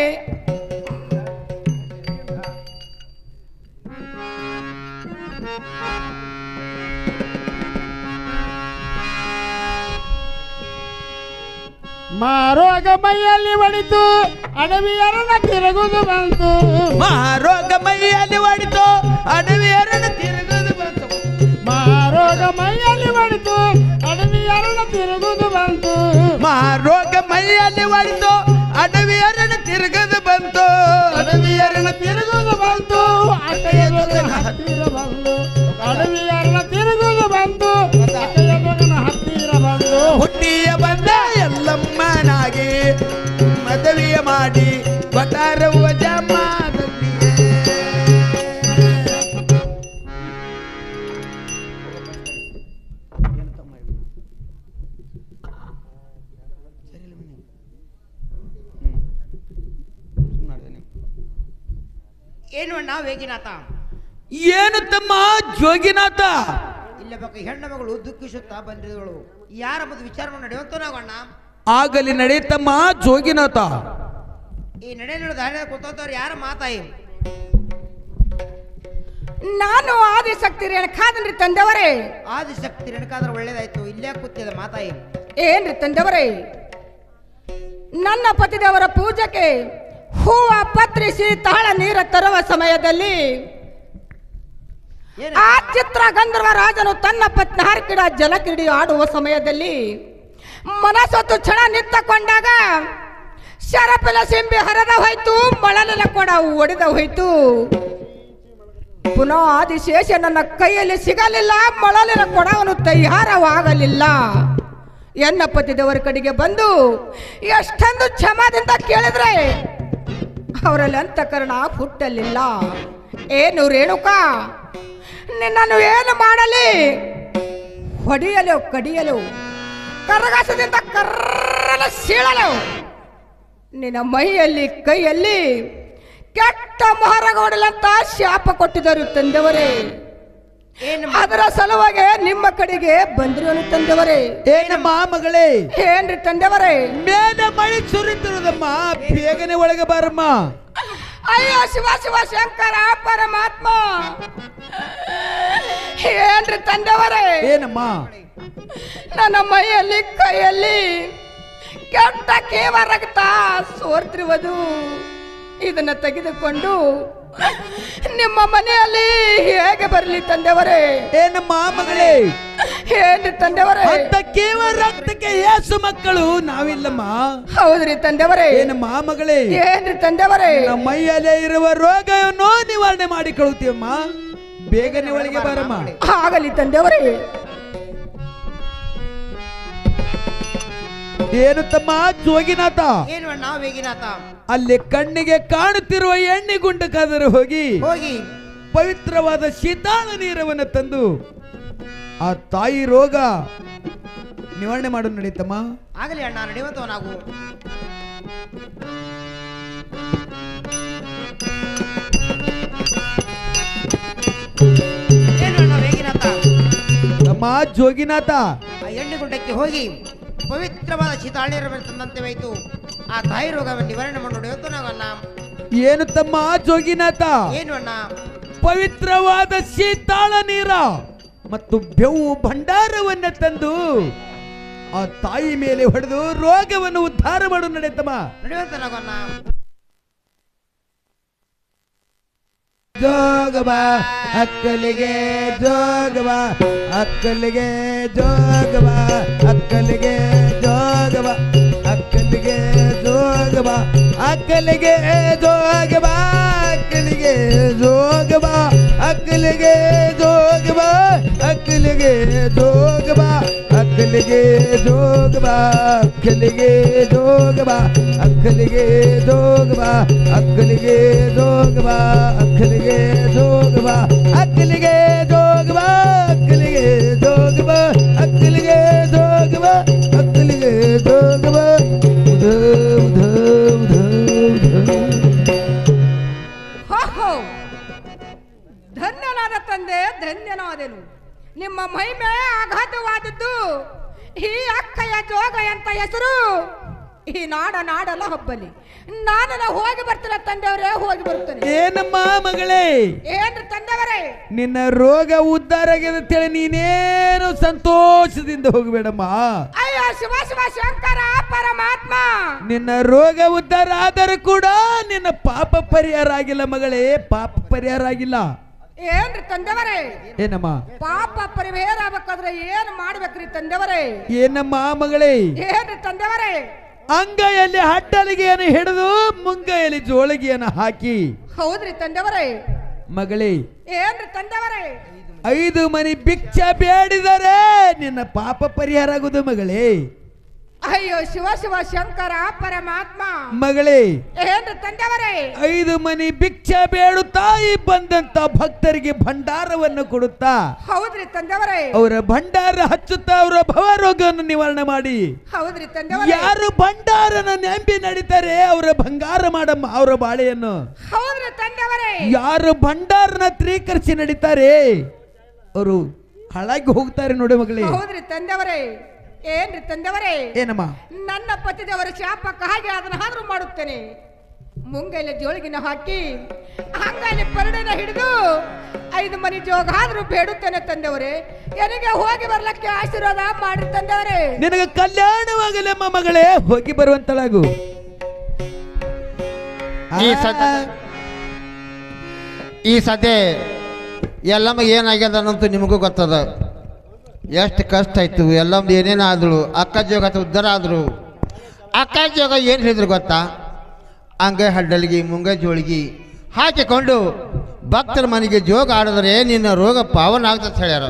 ಮಾರೋಗ ಮೈಯಲ್ಲಿ ಹೊಡಿತು ಅಡವಿ ಅರಣ ತಿರುಗುದು ಬಂತು ಮಾರೋಗ ಮೈಯಲ್ಲಿ ಹೊಡಿತು ಅಡವಿ ಅರಣ ತಿರುಗುದು ಬಂತು ಮಾರೋಗ ಮೈಯಲ್ಲಿ ಹೊಡಿತು ಅಡವಿ ಅರಣ ತಿರುಗುದು ಬಂತು ಮಾರೋಗ ಮೈಯಲ್ಲಿ ಹೊಡಿತು ಅಡವಿ ಅರಣ ತಿರುಗುದು ಬಂತು ಅಡವಿ ಅರಣ ತಿರುಗುದು ಬಂತು ಅಟ್ಟೆಯ ಮಗನ ಹತ್ತಿರ ಬಂದು ಅಡವಿ ಅರಣ ತಿರುಗುದು ಬಂತು ಅಟ್ಟೆಯ ಮಗನ ಹತ್ತಿರ ಬಂದು ಹುಟ್ಟಿಯ ಬಂದ ಎಲ್ಲಮ್ಮನಾಗಿ ಮದುವೆಯ ಮಾಡಿ ಬಟಾರವ್ವ ಜಮಾದಲ್ಲಿ ಏನು ಅಣ್ಣ ವೇಗಿನಾಥ? ಏನು ತಮ್ಮ ಜೋಗಿನಾಥ? ಇಲ್ಲೇ ಬಗ್ಗೆ ಹೆಣ್ಣು ಮಗಳು ದುಃಖಿಸುತ್ತಾ ಬಂದಿರುವಳು. ಯಾರಮ್ಮದು ವಿಚಾರವನ್ನು ನಡೆಯುವಂತ ನಾವು ಅಣ್ಣ. ಆಗಲಿ ನಡೆಯತಮ್ಮ ಜೋಗಿನಾಥ. ಈ ನಡೆಯಲು ದಾರಿ ಕೂತವ್ರು ಯಾರ ಮಾತಾಯಿ? ನಾನು ಆದಿಶಕ್ತಿ ರೇಣುಕಾದನ್ರಿ ತಂದೆವರೇ. ಆದಿಶಕ್ತಿ ರೇಣುಕಾದ್ರೆ ಒಳ್ಳೇದಾಯ್ತು. ಇಲ್ಲೇ ಕೂತಿದ ಮಾತಾಯಿ. ಏನ್ರಿ ತಂದೆವರೇ, ನನ್ನ ಪತಿದೇವರ ಪೂಜೆಗೆ ಹೂವ ಪತ್ರಿಸಿ ತಾಳ ನೀರ ತರುವ ಸಮಯದಲ್ಲಿ ಆ ಚಿತ್ರ ಗಂಧರ್ವ ರಾಜನು ತನ್ನ ಪತ್ನಿ ಹಾರ್ಕಿಡ ಜಲಕ್ರೀಡೆ ಆಡುವ ಸಮಯದಲ್ಲಿ ಮನಸ್ಸೊತ್ತು ಕ್ಷಣ ನಿಂತುಕೊಂಡಾಗ ಶರಪಿಲ ಸಿಂಬಿ ಹರಿದ ಹೋಯ್ತು, ಮಳಲಿನ ಕೊಡ ಒಡೆದ ಹೋಯ್ತು. ಪುನಃ ಆದಿಶೇಷ ನನ್ನ ಕೈಯಲ್ಲಿ ಸಿಗಲಿಲ್ಲ, ಮಳಲಿನ ಕೊಡವನು ತಯಾರವಾಗಲಿಲ್ಲ. ಎನ್ನ ಪತಿದೇವರ ಕಡೆಗೆ ಬಂದು ಎಷ್ಟೊಂದು ಕ್ಷಮದಿಂದ ಕೇಳಿದ್ರೆ ಅವರಲ್ಲಿ ಅಂತಃಕರಣ ಹುಟ್ಟಲಿಲ್ಲ. ಏನು ರೇಣುಕಾ, ನಿನ್ನನ್ನು ಏನು ಮಾಡಲಿ? ಹೊಡೆಯಲು ಕಡಿಯಲು ಕರಗಾಸದಿಂದ ಕರ್ರನ ಸೀಳಲು ನಿನ್ನ ಮೈಯಲ್ಲಿ ಕೈಯಲ್ಲಿ ಕೆಟ್ಟ ಮೊಹರಗೊಡಲಂತ ಶಾಪ ಕೊಟ್ಟಿದ್ದರು ತಂದೆವರೇ. ಅದರ ಸಲುವಾಗಿ ನಿಮ್ಮ ಕಡೆಗೆ ಬಂದ್ರಿ ತಂದೆವರೇ. ಏನಮ್ಮ ಮಗಳೇ? ಏನ್ರಿ ತಂದೆವರೇ? ಮೇಲೆ ಮಳೆ ಸುರಿತಿರುದಮ್ಮ, ಬೇಗನೆ ಒಳಗೆ ಬಾರಮ್ಮ. ಅಯ್ಯೋ ಶಿವ ಶಿವ ಶಂಕರ ಪರಮಾತ್ಮ, ಏನ್ರಿ ತಂದೆವರೇ? ಏನಮ್ಮ? ನನ್ನ ಮೈಯಲ್ಲಿ ಕೈಯಲ್ಲಿ ಕೆಟ್ಟ ಕೇವ ರಕ್ತ ಸೋರ್ತಿರುವುದು. ಇದನ್ನ ತೆಗೆದುಕೊಂಡು ನಿಮ್ಮ ಮನೆಯಲ್ಲಿ ಹೇಗೆ ಬರಲಿ ತಂದೆವರೇ? ಏನಮ್ಮ ಮಗಳೇ? ಏನ್ರಿ ತಂದೆವರೇ? ಅಂತ ಕೇವಲ ರಕ್ತಕ್ಕೆ ಏಸು ಮಕ್ಕಳು ನಾವಿಲ್ಲಮ್ಮ. ಹೌದ್ರಿ ತಂದೆವರೇ. ಏನಮ್ಮ ಮಗಳೇ? ಏನ್ರಿ ತಂದೆವರೇ? ನಮ್ಮ ಮೈಯಲ್ಲೇ ಇರುವ ರೋಗವನ್ನು ನಿವಾರಣೆ ಮಾಡಿ ಕಳುತ್ತೀವಮ್ಮ, ಬೇಗನೆ ಒಳಗೆ ಬಾರಮ್ಮ. ಆಗಲಿ ತಂದೆವರೇ. ಏನು ತಮ್ಮ ಜೋಗಿನಾಥ? ಏನು ಅಣ್ಣ ವೇಗಿನಾಥ? ಅಲ್ಲಿ ಕಣ್ಣಿಗೆ ಕಾಣುತ್ತಿರುವ ಎಣ್ಣೆ ಗುಂಡಕ್ಕಾದರೂ ಹೋಗಿ ಹೋಗಿ ಪವಿತ್ರವಾದ ಶೀತಾಳ ನೀರವನ್ನು ತಂದು ಆ ತಾಯಿ ರೋಗ ನಿವಾರಣೆ ಮಾಡು ನಡೀತಮ್ಮ. ಆಗಲಿ ಅಣ್ಣ, ನಡೆಯುವಂತವ ನಾವು. ಏನು ಅಣ್ಣ ವೇಗಿನಾಥ? ತಮ್ಮ ಜೋಗಿನಾಥ, ಆ ಎಣ್ಣೆ ಗುಂಡಕ್ಕೆ ಹೋಗಿ ಪವಿತ್ರವಾದ ಶೀತಾಳೀರವನ್ನು ತಂದಂತೆ ಹೋಯಿತು. ಆ ತಾಯಿ ರೋಗವನ್ನು ನಿವಾರಣೆ ಮಾಡಿ ನಡೆಯುವಂತ ನಾವಣ್ಣ. ಏನು ತಮ್ಮ ಜೋಗಿನಾಥ? ಏನು ಅಣ್ಣ? ಪವಿತ್ರವಾದ ಶೀತಾಳ ನೀರ ಮತ್ತು ಬೆವು ಭಂಡಾರವನ್ನ ತಂದು ಆ ತಾಯಿ ಮೇಲೆ ಹೊಡೆದು ರೋಗವನ್ನು ಉದ್ಧಾರ ಮಾಡು ನಡೆಯುತ್ತಮ್ಮ. ನಡೆಯುವಂತ ನಾವಣ್ಣ. ಜೋಗಬ ಅಕ್ಕಲಿಗೆ ಜೋಗಬ, ಅಕ್ಕಲಿಗೆ ಜೋಗಬ, ಅಕ್ಕಲಿಗೆ ಜೋಗಬ, ಅಕ್ಕಲಿಗೆ ಜೋಗಬ, ಅಕ್ಕಲಿಗೆ ಜೋಗಬ, ಅಕ್ಕಲಿಗೆ ಜೋಗಬ, ಅಕ್ಕಲಿಗೆ ಜೋಗಬ, ಅಕ್ಕಲಿಗೆ ಜೋಗಬ, ಅಕ್ಕಲಿಗೆ ಜೋಗಬ, ಅಕ್ಕಲಿಗೆ ಜೋಗಬ, ಅಕ್ಕಲಿಗೆ ಜೋಗಬ, ಅಕ್ಕಲಿಗೆ ಜೋಗಬ, ಅಕ್ಕಲಿಗೆ ಜೋಗಬ, ಅಕ್ಕಲಿಗೆ ಜೋಗಬ, ಅಕ್ಕಲಿಗೆ ಜೋಗಬ, ಅಕ್ಕಲಿಗೆ ಜೋಗಬ, ಅಕ್ಕಲಿಗೆ ಜೋಗಬ. ಉಧ ಉಧ ಉಧ ಉಧ. ಹೋಹೋ, ಧನ್ಯನಾದ ತಂದೆ, ಧನ್ಯನಾದೆನು. ನಿಮ್ಮ ಮಹಿಮೆ ಆಘಾತವಾದದ್ದು. ಈ ಅಕ್ಕಯ್ಯ ಜೋಗ ಅಂತ ಹೆಸರು ಈ ನಾಡಲ್ಲ ಹಬ್ಬಲಿ ನಾನೆಲ್ಲ ಹೋಗಿ ಬರ್ತೀನಿ ತಂದೆಯವರೇ, ಹೋಗಿ ಬರ್ತೇನೆ. ಏನಮ್ಮ ಮಗಳೇ, ಏನ್ರಿ ತಂದೆಯವರೇ? ನಿನ್ನ ರೋಗ ಉದ್ಧಾರ ಆಗಿದೆ ಅಂತೇಳಿ ನೀನೇನು ಸಂತೋಷದಿಂದ ಹೋಗಬೇಡಮ್ಮ. ಅಯ್ಯೋ ಶಿವ ಶಿವ ಶಂಕರ ಪರಮಾತ್ಮ, ನಿನ್ನ ರೋಗ ಉದ್ಧಾರ ಆದರೂ ಕೂಡ ನಿನ್ನ ಪಾಪ ಪರಿಹಾರ ಆಗಿಲ್ಲ ಮಗಳೇ, ಪಾಪ ಪರಿಹಾರ ಆಗಿಲ್ಲ. ಏನ್ರಿ ತಂದೆವರೇ? ಏನಮ್ಮ ಪಾಪ ಪರಿಹಾರ ಆಗ್ಬೇಕಾದ್ರೆ ಏನ್ ಮಾಡ್ಬೇಕ್ರಿ ತಂದೆವರೇ? ಏನಮ್ಮ ಮಗಳೇ? ಏನ್ರಿ ತಂದೆವರೇ? ಅಂಗೈಯಲ್ಲಿ ಹಟ್ಟಲಿಗೆಯನ್ನು ಹಿಡಿದು ಮುಂಗೈಯಲ್ಲಿ ಜೋಳಿಗೆಯನ್ನು ಹಾಕಿ. ಹೌದ್ರಿ ತಂದೆವರೇ? ಮಗಳೇ, ಏನ್ರಿ ತಂದೆವರೇ? 5 ಮನಿ ಭಿಕ್ಷೆ ಬೇಡಿದರೆ ನಿನ್ನ ಪಾಪ ಪರಿಹಾರ ಆಗುವುದು ಮಗಳೇ. ಅಯ್ಯೋ ಶಿವ ಶಿವ ಶಂಕರ ಪರಮಾತ್ಮ, ಮಗಳೇ, ಏನ್ರಿ ತಂದೆವರೇ? 5 ಮನಿ ಭಿಕ್ಷೆ ಬೇಡುತ್ತಾ ಈ ಬಂದಂತ ಭಕ್ತರಿಗೆ ಭಂಡಾರವನ್ನು ಕೊಡುತ್ತಾ, ಹೌದ್ರಿ ತಂದೆವರೇ? ಅವರ ಭಂಡಾರ ಹಚ್ಚುತ್ತಾ ಅವರ ಭವರೋಗವನ್ನು ನಿವಾರಣೆ ಮಾಡಿ. ಹೌದ್ರಿ ತಂದೆವರೇ? ಯಾರು ಭಂಡಾರನ ನೆಂಬಿ ನಡೀತಾರೆ ಅವರ ಬಂಗಾರ ಮಾಡಮ್ಮ ಅವರ ಬಾಳೆಯನ್ನು. ಹೌದ್ರಿ ತಂದೆವರೇ? ಯಾರು ಭಂಡಾರನ ತ್ರೀಕರಿಸಿ ನಡೀತಾರೆ ಅವರು ಹಾಳಾಗಿ ಹೋಗ್ತಾರೆ ನೋಡಿ ಮಗಳೇ. ಹೌದ್ರಿ ತಂದೆವರೇ? ಏನ್ರಿ ತಂದೆವರೇ? ಏನಮ್ಮ? ನನ್ನ ಪತಿದೇವರ ಶಾಪಕ್ಕ ಹಾಗೆ ಅದನ್ನ ಹಾದ್ರು ಮಾಡುತ್ತೇನೆ. ಮುಂಗೈಲ ಜೋಳಿಗಿನ ಹಾಕಿ ಹಂಗಲ್ಲಿ ಪರಡನ ಹಿಡಿದು 5 ಮನಿ ಜೋಗ ಆದ್ರೂ ಬೇಡುತ್ತೇನೆ ತಂದೆವರೇ. ನನಗೆ ಹೋಗಿ ಬರ್ಲಕ್ಕೆ ಆಶೀರ್ವಾದ ಮಾಡಿ ತಂದೆವರೇ. ನಿನಗೆ ಕಲ್ಯಾಣವಾಗಲಮ್ಮ ಮಗಳೇ, ಹೋಗಿ ಬರುವಂತಳಾಗು. ಈ ಸದ್ಯ ಎಲ್ಲಮ್ಮ ಏನಾಗ್ಯದ ಅನ್ನಂತೂ ನಿಮಗೂ ಗೊತ್ತದ. ಎಷ್ಟು ಕಷ್ಟ ಆಯ್ತು, ಎಲ್ಲಮ್ಮ ಏನೇನಾದ್ರು ಅಕ್ಕ ಜೋಗ ಉದ್ಧಾರ ಆದ್ರು. ಅಕ್ಕ ಜೋಗ ಏನು ಹೇಳಿದ್ರು ಗೊತ್ತಾ? ಅಂಗೈ ಹಡ್ಡಲಿಗೆ ಮುಂಗೈ ಜೋಳಿಗೆ ಹಾಕಿಕೊಂಡು ಭಕ್ತರ ಮನೆಗೆ ಜೋಗ ಆಡಿದ್ರೆ ನಿನ್ನ ರೋಗ ಪಾವನ ಆಗ್ತದೆ ಹೇಳ್ಯಾರ.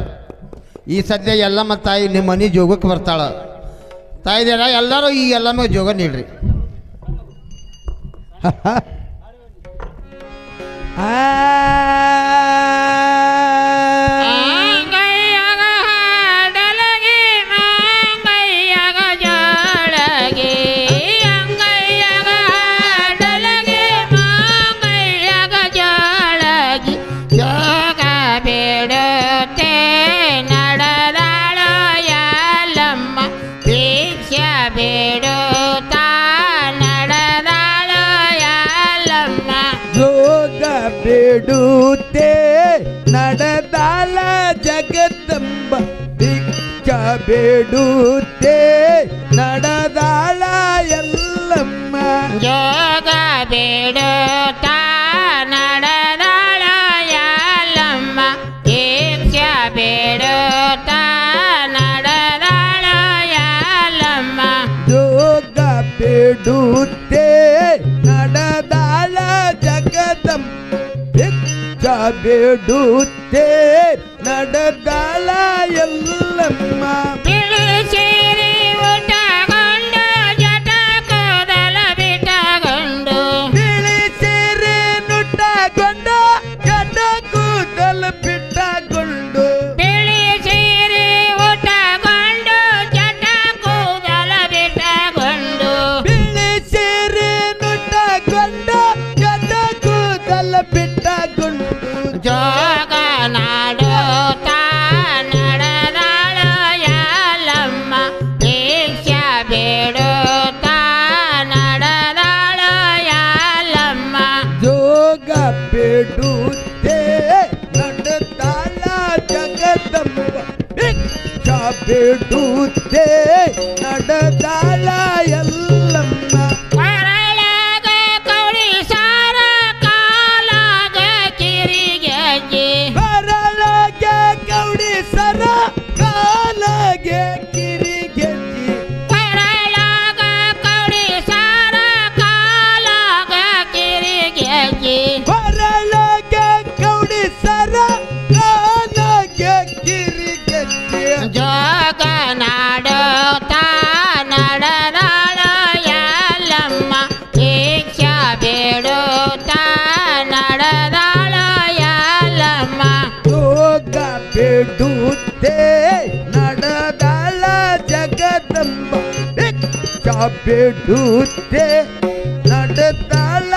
ಈ ಸದ್ಯ ಎಲ್ಲಮ್ಮ ತಾಯಿ ನಿಮ್ಮ ಮನೆ ಜೋಗಕ್ಕೆ ಬರ್ತಾಳ. ತಾಯಿದೇರ ಎಲ್ಲರೂ ಈ ಎಲ್ಲಮ್ಮ ಜೋಗ ನೀಡ್ರಿ. ಬೇಡುತ್ತೆ ನಡೆದಾಳ ಜಗದಂಬ, ಭಿಕ್ಷಾ ಬೇಡುತ್ತೆ ನಡೆದಾಳ ಎಲ್ಲಮ್ಮ. ಜೋಗ ಬೇಡುತ್ತಾ ನಡೆದಾಳ ಎಲ್ಲಮ್ಮ, ಭಿಕ್ಷಾ ಬೇಡುತ್ತಾ ನಡೆದಾಳ ಎಲ್ಲಮ್ಮ. ಜೋಗ ಬೇಡುತ್ತೆ ನಡೆದಾಳ ಜಗದಂಬ, ಭಿಕ್ಷಾ ಬೇಡುತ್ತೆ ನಡೆದಾಳ ಎಲ್ಲಮ್ಮ. ಬಿಳಿಸಿರಿ ಊಟಗೊಂಡು ಜಟ ಕೂದಲ ಬಿಟ್ಟಗೊಂಡು, ಬಿಳಿಸಿರಿ ನುಟ್ಟಗೊಂಡು ಜಟ ಕೂದಲ ಬಿಟ್ಟಗೊಂಡು, ಬಿಳಿಸಿರಿ ಊಟಗೊಂಡು ಜಟ ಕೂದಲ ಬಿಟ್ಟಗೊಂಡು, ಬಿಳಿಸಿರಿ ನುಟ್ಟಗೊಂಡು ಜಟ ಕೂದಲ ಬಿಟ್ಟಗೊಂಡು. ಜೋಗ ನಾಡುತ್ತಾ ನಡೆದಾಳ ಎಲ್ಲಮ್ಮ, ಭಿಕ್ಷಾ ಬೇಡುತ್ತಾ ನಡೆದಾಳ ಎಲ್ಲಮ್ಮ. ಜೋಗ ಬೇಡುತ್ತೆ ನಡೆದಾಳ ಜಗದಂಬ, ಭಿಕ್ಷಾ ಬೇಡುತ್ತೆ ನಡೆದಾಳ ಎಲ್ಲಮ್ಮ. ಕೊರಳಾಗ ಕೌಳಿ ಸಾರ ಕಾಲಾಗ ಕಿರಿಗೆಜ್ಜೆ, ಕೊರಳಗೆ ಗೌಡಿ ಸರ ಕಾಲಗೆ ಕಿರಿಗೆಜ್ಜಿ, ಕೊರಳಾಗ ಕೌಳಿ ಸಾರ ಕಾಲಾಗ ಕಿರಿಗೆಜ್ಜೆ, ಕೊರಳಗೆ ಗೌಡಿ ಸರ ಕಾಲಗೆ ಕಿರಿಗೆಜ್ಜಿ. ಜೋಗ ನಾಡುತ್ತಾ ನಡೆದಾಳ ಎಲ್ಲಮ್ಮ, ಭಿಕ್ಷಾ ಬೇಡುತ್ತಾ ನಡೆದಾಳ ಎಲ್ಲಮ್ಮ. ಜೋಗ ಬೇಡುತ್ತೆ ನಡೆದಾಳ ಜಗದಂಬ, ಭಿಕ್ಷಾ ಬೇಡುತ್ತೆ ನಡೆದಾಳ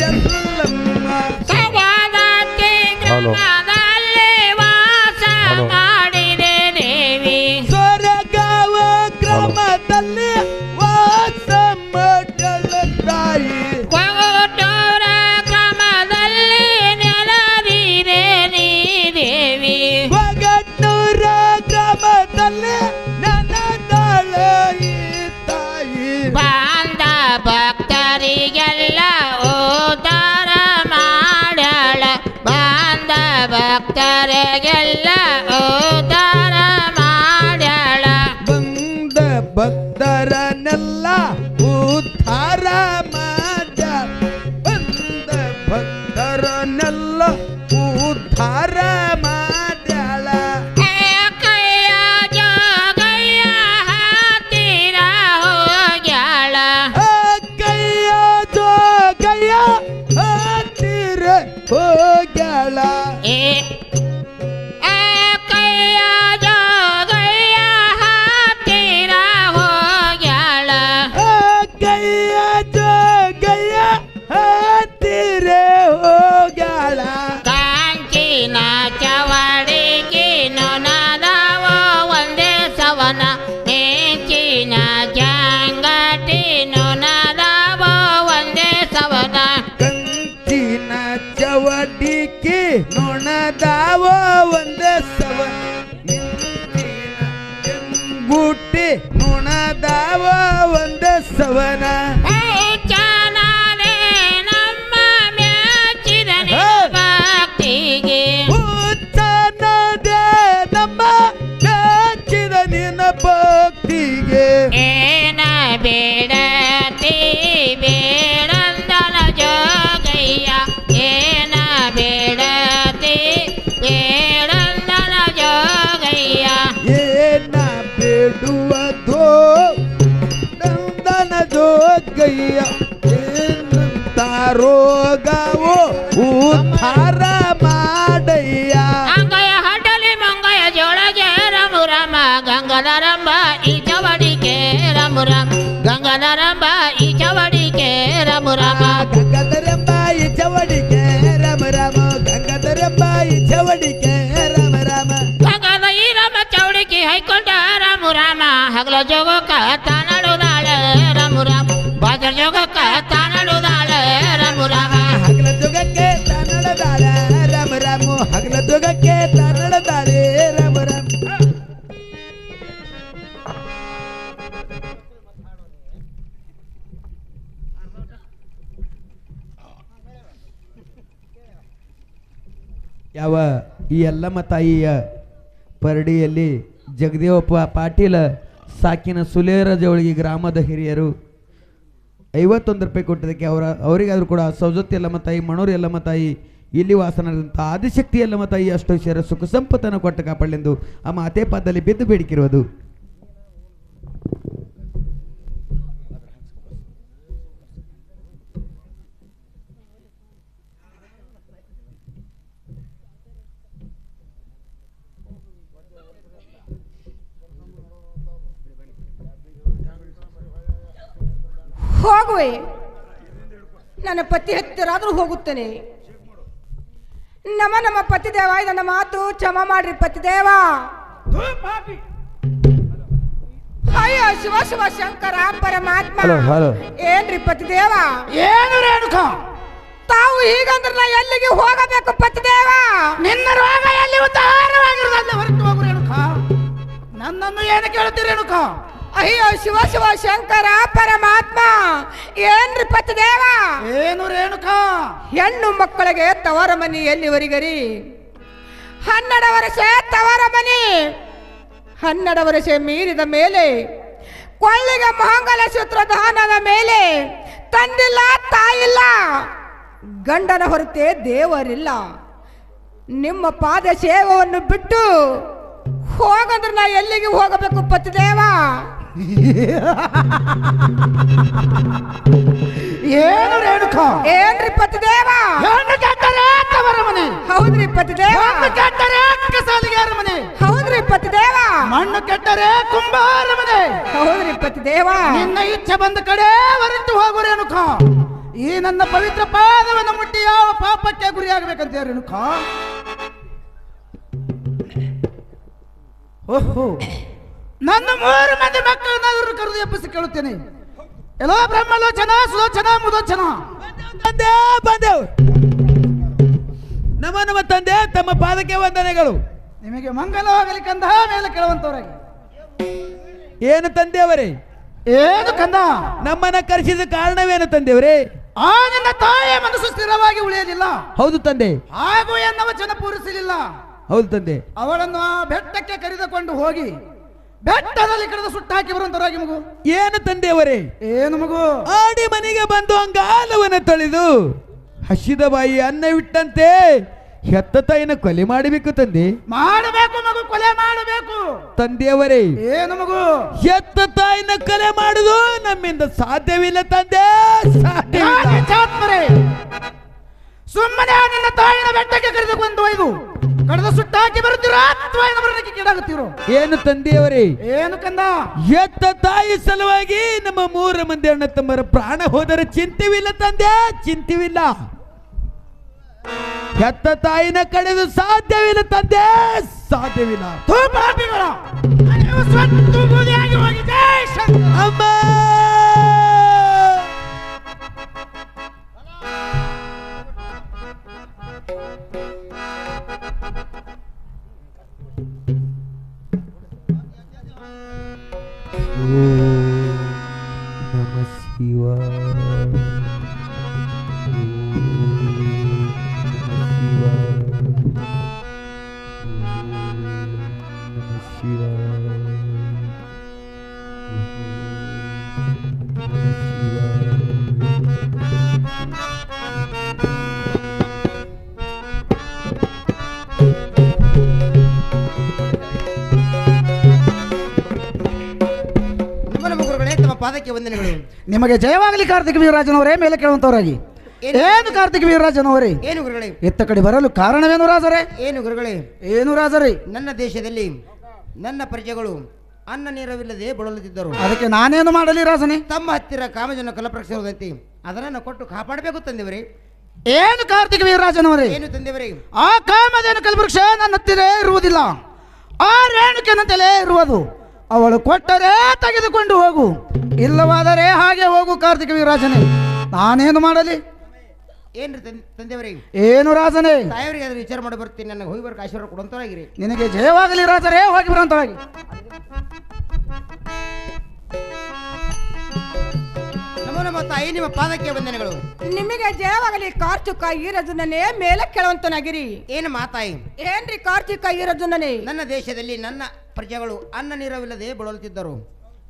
ಎಲ್ಲಮ್ಮ. ಸವಾದತ್ತಿ ಗ್ರಾಮದಲ್ಲಿ ವಾಸ ಮಾಡಿದೆ ದೇವಿ, ಸ್ವರ್ಗಾವ ಗ್ರಾಮದಲ್ಲಿ ವಾಸ ಭಕ್ತರಿಗೆಲ್ಲ ಉದ್ಧಾರ ಮಾಡ್ಯಾಳ ಬಂದ ಭಕ್ತರನ್ನೆಲ್ಲ ಉದ್ಧಾರ ಮಾಡ್ಯಾಳ ಬಂದ ಭಕ್ತರನ್ನೆಲ್ಲ ಉದ್ಧಾರ ಮಾಡ್ಯಾಳ ಕೈಯ ಜೋಗಯ್ಯ ಹತ್ತಿರ ಹೋಗ್ಯಾಳ ಕೈಯ ಜೋಗಯ್ಯ ಹತ್ತಿರ ಹೋಗ್ಯಾಳ ಕೈಯ ಜೋಗಯ್ಯ ಹತ್ತಿರ ಹೋಗ್ಯಾಳ ಕೈಯ ಜೋಗಯ್ಯ ಹತ್ತಿರ ಹೋಗ್ಯಾಳ ಕಾಂಚಿನ ಚವಡಿಗೆ ನೊನದಾವ ಒಂದೇ ಸವನ ಮೆಂಚಿನ ಜಂಗಟಿ ನೊನದಾವ ಒಂದೇ ಸವನ ಕಂಚಿನ ಚವಡಿಕೆ ನೊಣದಾವ ಒಂದ ಸವ ಗುಟ್ಟಿ ನೊಣದಾವ ಒಂದ ಸವನ ಚೆನ್ನಾನೆ ನಮ್ಮ ಮೆಚ್ಚಿದ ಭಕ್ತಿಗೆ ಹುಚ್ಚನದೇ ನಮ್ಮ ಮೆಚ್ಚಿದ ನಿನ್ನ ಭಕ್ತಿಗೆ ಏನ ಬೇಡತಿ ಬೇಡಂದನ ಜೋಗಯ್ಯ ಏನ ಬೇಡತಿ ಬೇಡಂದನ ಜೋಗಯ್ಯ ಏನ ಬೇಡುವುದೋ ನಂದನ ಜೋಗಯ್ಯ ಏನಂತ ರೋಗವು ಉದ್ಧಾರ ಮಾಡಯ್ಯ ಅಂಗಯ ಹಡ್ಡಲಿ ಮಂಗಯ ಜೋಳಗೆ ರಮುರಮ ಗಂಗಧರಂಬ ಈ ಚವಡಿಕೆ ರಮುರಮ ಗಂಗಧರಂಬ ಈ ಚವಡಿಕೆ ರಮುರಮ ಗಂಗಾಧರಂಬಾಯಿ ಚವಡಿಕೆ ರಮ ರಾಮ ಗಂಗಾಧರಂಬಾಯಿ ಚವಡಿಕೆ ರಮ ರಾಮ ಗಂಗದ ಈ ರಮ ಚೌಡಿಕೆ ಹೈಕೊಂಡ ರಮುರಾಮ ಹಗಲ ಜೋಗಕ್ಕ ತಾನಡುದಾಳೆ ರಮುರಾಮ ಬಾಜರ ಜೋಗಕ್ಕ ತಾನಡುದಾಳೆ ರಮುರಾಮ ಹಗಲ ಜೋಗಕ್ಕೆ ತಾನಡದಾಳ ರಾಮ ರಾಮ ಹಗಲ ಜೋಗಕ್ಕೆ ತಾನಡದಾಳೆ ರಾಮ ರಾಮ ಯಾವ ಈ ಯಲ್ಲಮ್ಮ ತಾಯಿಯ ಪರಡಿಯಲ್ಲಿ ಜಗದೇವಪ್ಪ ಪಾಟೀಲ ಸಾಕಿನ ಸುಲೇರ ಜವಳಿಗೆ ಗ್ರಾಮದ ಹಿರಿಯರು 51 ರೂಪಾಯಿ ಕೊಟ್ಟಿದ್ದಕ್ಕೆ ಅವರಿಗಾದರೂ ಕೂಡ ಸೌಜತ್ತಿ ಯಲ್ಲಮ್ಮ ತಾಯಿ ಮಣೂರು ಯಲ್ಲಮ್ಮ ತಾಯಿ ಇಲ್ಲಿ ವಾಸನದಂಥ ಆದಿಶಕ್ತಿ ಯಲ್ಲಮ್ಮ ತಾಯಿ ಅಷ್ಟು ಸೇರ ಸುಖ ಸಂಪತ್ತನ್ನು ಕೊಟ್ಟು ಕಾಪಾಡಲೆಂದು ಆ ಮಾತೆ ಪಾದದಲ್ಲಿ ಬಿದ್ದು ಬೇಡಿಕಿರುವುದು ಹೋಗುವೆ ನನ್ನ ಪತಿ ಹತ್ತಿರಾದ್ರೂ ಹೋಗುತ್ತೇನೆ ನಮ್ಮ ಪತಿದೇವ ನನ್ನ ಮಾತು ಕ್ಷಮ ಮಾಡ್ರಿ ಪತಿದೇವ ಅಯ್ಯೋ ಶಿವ ಶಿವ ಶಂಕರ ಪರಮಾತ್ಮ ಏನ್ರಿ ಪತಿದೇವ ಏನು ರೇಣುಕ ತಾವು ಹೀಗಂದ್ರೆ ನಾ ಎಲ್ಲಿಗೆ ಹೋಗಬೇಕು ಪತಿದೇವ ನಿನ್ನ ರೋಗ ಎಲ್ಲಿ ಉದ್ಧಾರವಾಗಿರುವುದಲ್ಲ ಹೊರಟು ಹೋಗು ರೇಣುಕ ನನ್ನನ್ನು ಏನು ಕೇಳುತ್ತೀರಿ ರೇಣುಕ ಅಯ್ಯೋ ಶಿವ ಶಿವ ಶಂಕರ ಪರಮಾತ್ಮ ಏನ್ರಿ ಪತಿದೇವ ಏನು ರೇಣುಕ ಹೆಣ್ಣು ಮಕ್ಕಳಿಗೆ ತವರ ಮನಿ ಎಲ್ಲಿವರೆಗರಿ 12 ವರ್ಷ ತವರ ಮನಿ 12 ವರ್ಷ ಮೀರಿದ ಮೇಲೆ ಕೊಳ್ಳಿಗೆ ಮಂಗಲ ಸೂತ್ರ ದಾನದ ಮೇಲೆ ತಂದಿಲ್ಲ ತಾಯಿಲ್ಲ ಗಂಡನ ಹೊರತೆ ದೇವರಿಲ್ಲ ನಿಮ್ಮ ಪಾದ ಸೇವೆಯನ್ನು ಬಿಟ್ಟು ಹೋಗಂದ್ರೆ ನಾ ಎಲ್ಲಿಗೆ ಹೋಗಬೇಕು ಪತಿದೇವ ಏನು ರೇಣುಕ ಏನ್ರಿ ಪತಿದೇವ ಹೆಣ್ಣು ಕೆಟ್ಟರೆ ತವರ ಮನೆ ಹೌದ್ರಿ ಪತಿದೇವ ಮಣ್ಣು ಕೆಟ್ಟರೆ ಕಸಾಲಿಗಾರ ಮನೆ ಹೌದ್ರಿ ಪತಿದೇವ ಮಣ್ಣು ಕೆಟ್ಟರೆ ಕುಂಬಾರ ಮನೆ ಹೌದ್ರಿ ಪತಿದೇವ ನಿನ್ನ ಇಚ್ಛೆ ಬಂದ ಕಡೆ ಹೊರಟು ಹೋಗು ರೇಣುಕ ಈ ನನ್ನ ಪವಿತ್ರ ಪಾದವನ್ನು ಮುಟ್ಟಿ ಯಾವ ಪಾಪಕ್ಕೆ ಗುರಿಯಾಗಬೇಕಂತ ರೇಣುಕ ಓಹೋ ನನ್ನ 3 ಮಂದಿ ಮಕ್ಕಳನ್ನಾದರೂ ಕರೆದು ಎಬ್ಬಿಸಿ ಕೇಳುತ್ತೇನೆ ಎಲ್ಲೋ ಬ್ರಹ್ಮಲೋಚನ ಸುಲೋಚನ ಮುದೋಚನ ತಂದೆ ಬಂದೆವು ನಮ್ಮ ತಂದೆ ತಮ್ಮ ಪಾದಕ್ಕೆ ವಂದನೆಗಳು ನಿಮಗೆ ಮಂಗಲವಾಗಲಿ ಕಂದ ಮೇಲೆ ಕೇಳುವಂತವರಾಗಿ ಏನು ತಂದೆಯವರೇ ಏನು ಕಂದ ನಮ್ಮನ್ನ ಕರೆಸಿದ ಕಾರಣವೇನು ತಂದೆಯವರೇ ಆ ನಿನ್ನ ತಾಯಿಯ ಮನಸ್ಸು ಸ್ಥಿರವಾಗಿ ಉಳಿಯಲಿಲ್ಲ ಹೌದು ತಂದೆ ಹಾಗೂ ಎನ್ನ ವಚನ ಪೂರೈಸಲಿಲ್ಲ ಹೌದು ತಂದೆ. ಅವಳನ್ನು ಆ ಬೆಟ್ಟಕ್ಕೆ ಕರೆದುಕೊಂಡು ಹೋಗಿ ಬೆಟ್ಟದಲ್ಲಿ ಕರೆದು ಸುಟ್ಟು ಹಾಕಿ ಬರುವಂತರಾಗಿ ಮಗು. ಏನು ತಂದೆಯವರೇ? ಏನು ಮಗು? ಆಡಿ ಮನೆಗೆ ಬಂದು ಅಂಗಾಲವನ್ನು ತೊಳೆದು ಹಸಿದ ಬಾಯಿ ಅನ್ನವಿಟ್ಟಂತೆ ಹೆತ್ತ ತಾಯಿನ ಕೊಲೆ ಮಾಡಬೇಕು ತಂದೆ. ಮಾಡಬೇಕು ಮಗು, ಕೊಲೆ ಮಾಡಬೇಕು. ತಂದೆಯವರೇ, ಏನು ಮಗು? ಹೆತ್ತ ತಾಯಿನ ಕೊಲೆ ಮಾಡುದು ನಮ್ಮಿಂದ ಸಾಧ್ಯವಿಲ್ಲ ತಂದೆ, ಸಾಧ್ಯವಿಲ್ಲ. ಸುಮ್ಮನೆ ನಿನ್ನ ತಾಯಿನ ಬೆಟ್ಟಕ್ಕೆ ಕರೆದುಕೊಂಡು ಒಯ್ದು ಕಳೆದ ಸುಟ್ಟು ಹಾಕಿ ಬರುತ್ತೀರೋ ಅಥವಾ ಮರಣಕ್ಕೆ ಕೀಡಾಗುತ್ತೀರೋ? ಏನು ತಂದೆಯವರೇ? ಏನು ಕಂದ? ಹೆತ್ತ ತಾಯಿ ಸಲುವಾಗಿ ನಮ್ಮ 3 ಮಂದಿ ಅಣ್ಣ ತಮ್ಮರ ಪ್ರಾಣ ಹೋದರೆ ಚಿಂತೆವಿಲ್ಲ ತಂದೆ, ಚಿಂತೆವಿಲ್ಲ. ಹೆತ್ತ ತಾಯಿನ ಕಡೆದು ಸಾಧ್ಯವಿಲ್ಲ ತಂದೆ, ಸಾಧ್ಯವಿಲ್ಲ. ಅಮ್ಮ ನಮ ಶಿವಾಯ. ಪಾದಕ್ಕೆ ವಂದನೆಗಳು. ನಿಮಗೆ ಜಯವಾಗಲಿ ಕಾರ್ತಿಕ ವೀರರಾಜನವರೇ. ಮೇಲೆ ಕೇಳುವಂತವರಾಗಿ ಏನು ಕಾರ್ತಿಕ ವೀರರಾಜನವರೇ? ಏನು ಗುರುಗಳೇ? ಎತ್ತ ಕಡೆ ಬರಲು ಕಾರಣವೇನು ರಾಜರೇ? ಏನು ಗುರುಗಳೇ? ಏನು ರಾಜರೇ? ನನ್ನ ದೇಶದಲ್ಲಿ ನನ್ನ ಪ್ರಜೆಗಳು ಅನ್ನ ನೀರವಿಲ್ಲದೆ ಬಳಲುತ್ತಿದ್ದರು. ಅದಕ್ಕೆ ನಾನೇನು ಮಾಡಲಿ ರಾಜನೇ? ತಮ್ಮ ಹತ್ತಿರ ಕಾಮಜನ ಕಲಪ್ರಕ್ಷೆ ಅದನ್ನು ಕೊಟ್ಟು ಕಾಪಾಡಬೇಕು ತಂದೆವರೇ. ಏನು ಕಾರ್ತಿಕ ವೀರರಾಜನವರೇ? ಏನು ತಂದೆವರೇ? ಆ ಕಾಮಧೇನು ಕಲ್ವೃಕ್ಷ ನನ್ನ ಹತ್ತಿರ ಇರುವುದಿಲ್ಲ, ಆ ರೇಣುಕೆನಂತಲೇ ಇರುವುದು. ಅವಳು ಕೊಟ್ಟರೆ ತೆಗೆದುಕೊಂಡು ಹೋಗು, ಇಲ್ಲವಾದರೆ ಹಾಗೆ ಹೋಗು ಕಾರ್ತಿಕ ವೀರರಾಜನೇ. ನಾನೇನು ಮಾಡಲಿ? ಏನ್ರಿ ತಂದೆವರೇ? ಏನು ರಾಜನೇ? ತಾಯವರಿಗೆ ಅದ್ರ ವಿಚಾರ ಮಾಡಿ ಬರ್ತೀನಿ. ನನಗೆ ಹೋಗಿ ಬರಕ್ಕೆ ಆಶೀರ್ವಾದ ಕೊಡುವಂತರಾಗಿರಿ. ನಿನಗೆ ಜಯವಾಗಲಿ ರಾಜರೇ, ಹೋಗಿ ಬರುವಂತರಾಗಿ. ನಮೋ ನಮ ತಾಯಿ, ನಿಮ್ಮ ಪಾದಕ್ಕೆ ವಂದನೆಗಳು. ನಿಮಗೆ ಜಯವಾಗಲಿ ಕಾರ್ತಿಕ ಈರಜುನನೇ. ಮೇಲೆ ಕೇಳುವಂತನಾಗಿರಿ. ಏನು ಮಾತಾಯಿ? ಏನ್ರಿ ಕಾರ್ತಿಕ ಈರಜುನನೇ? ನನ್ನ ದೇಶದಲ್ಲಿ ನನ್ನ ಪ್ರಜೆಗಳು ಅನ್ನ ನೀರವಿಲ್ಲದೆ ಬಳಲುತ್ತಿದ್ದರು.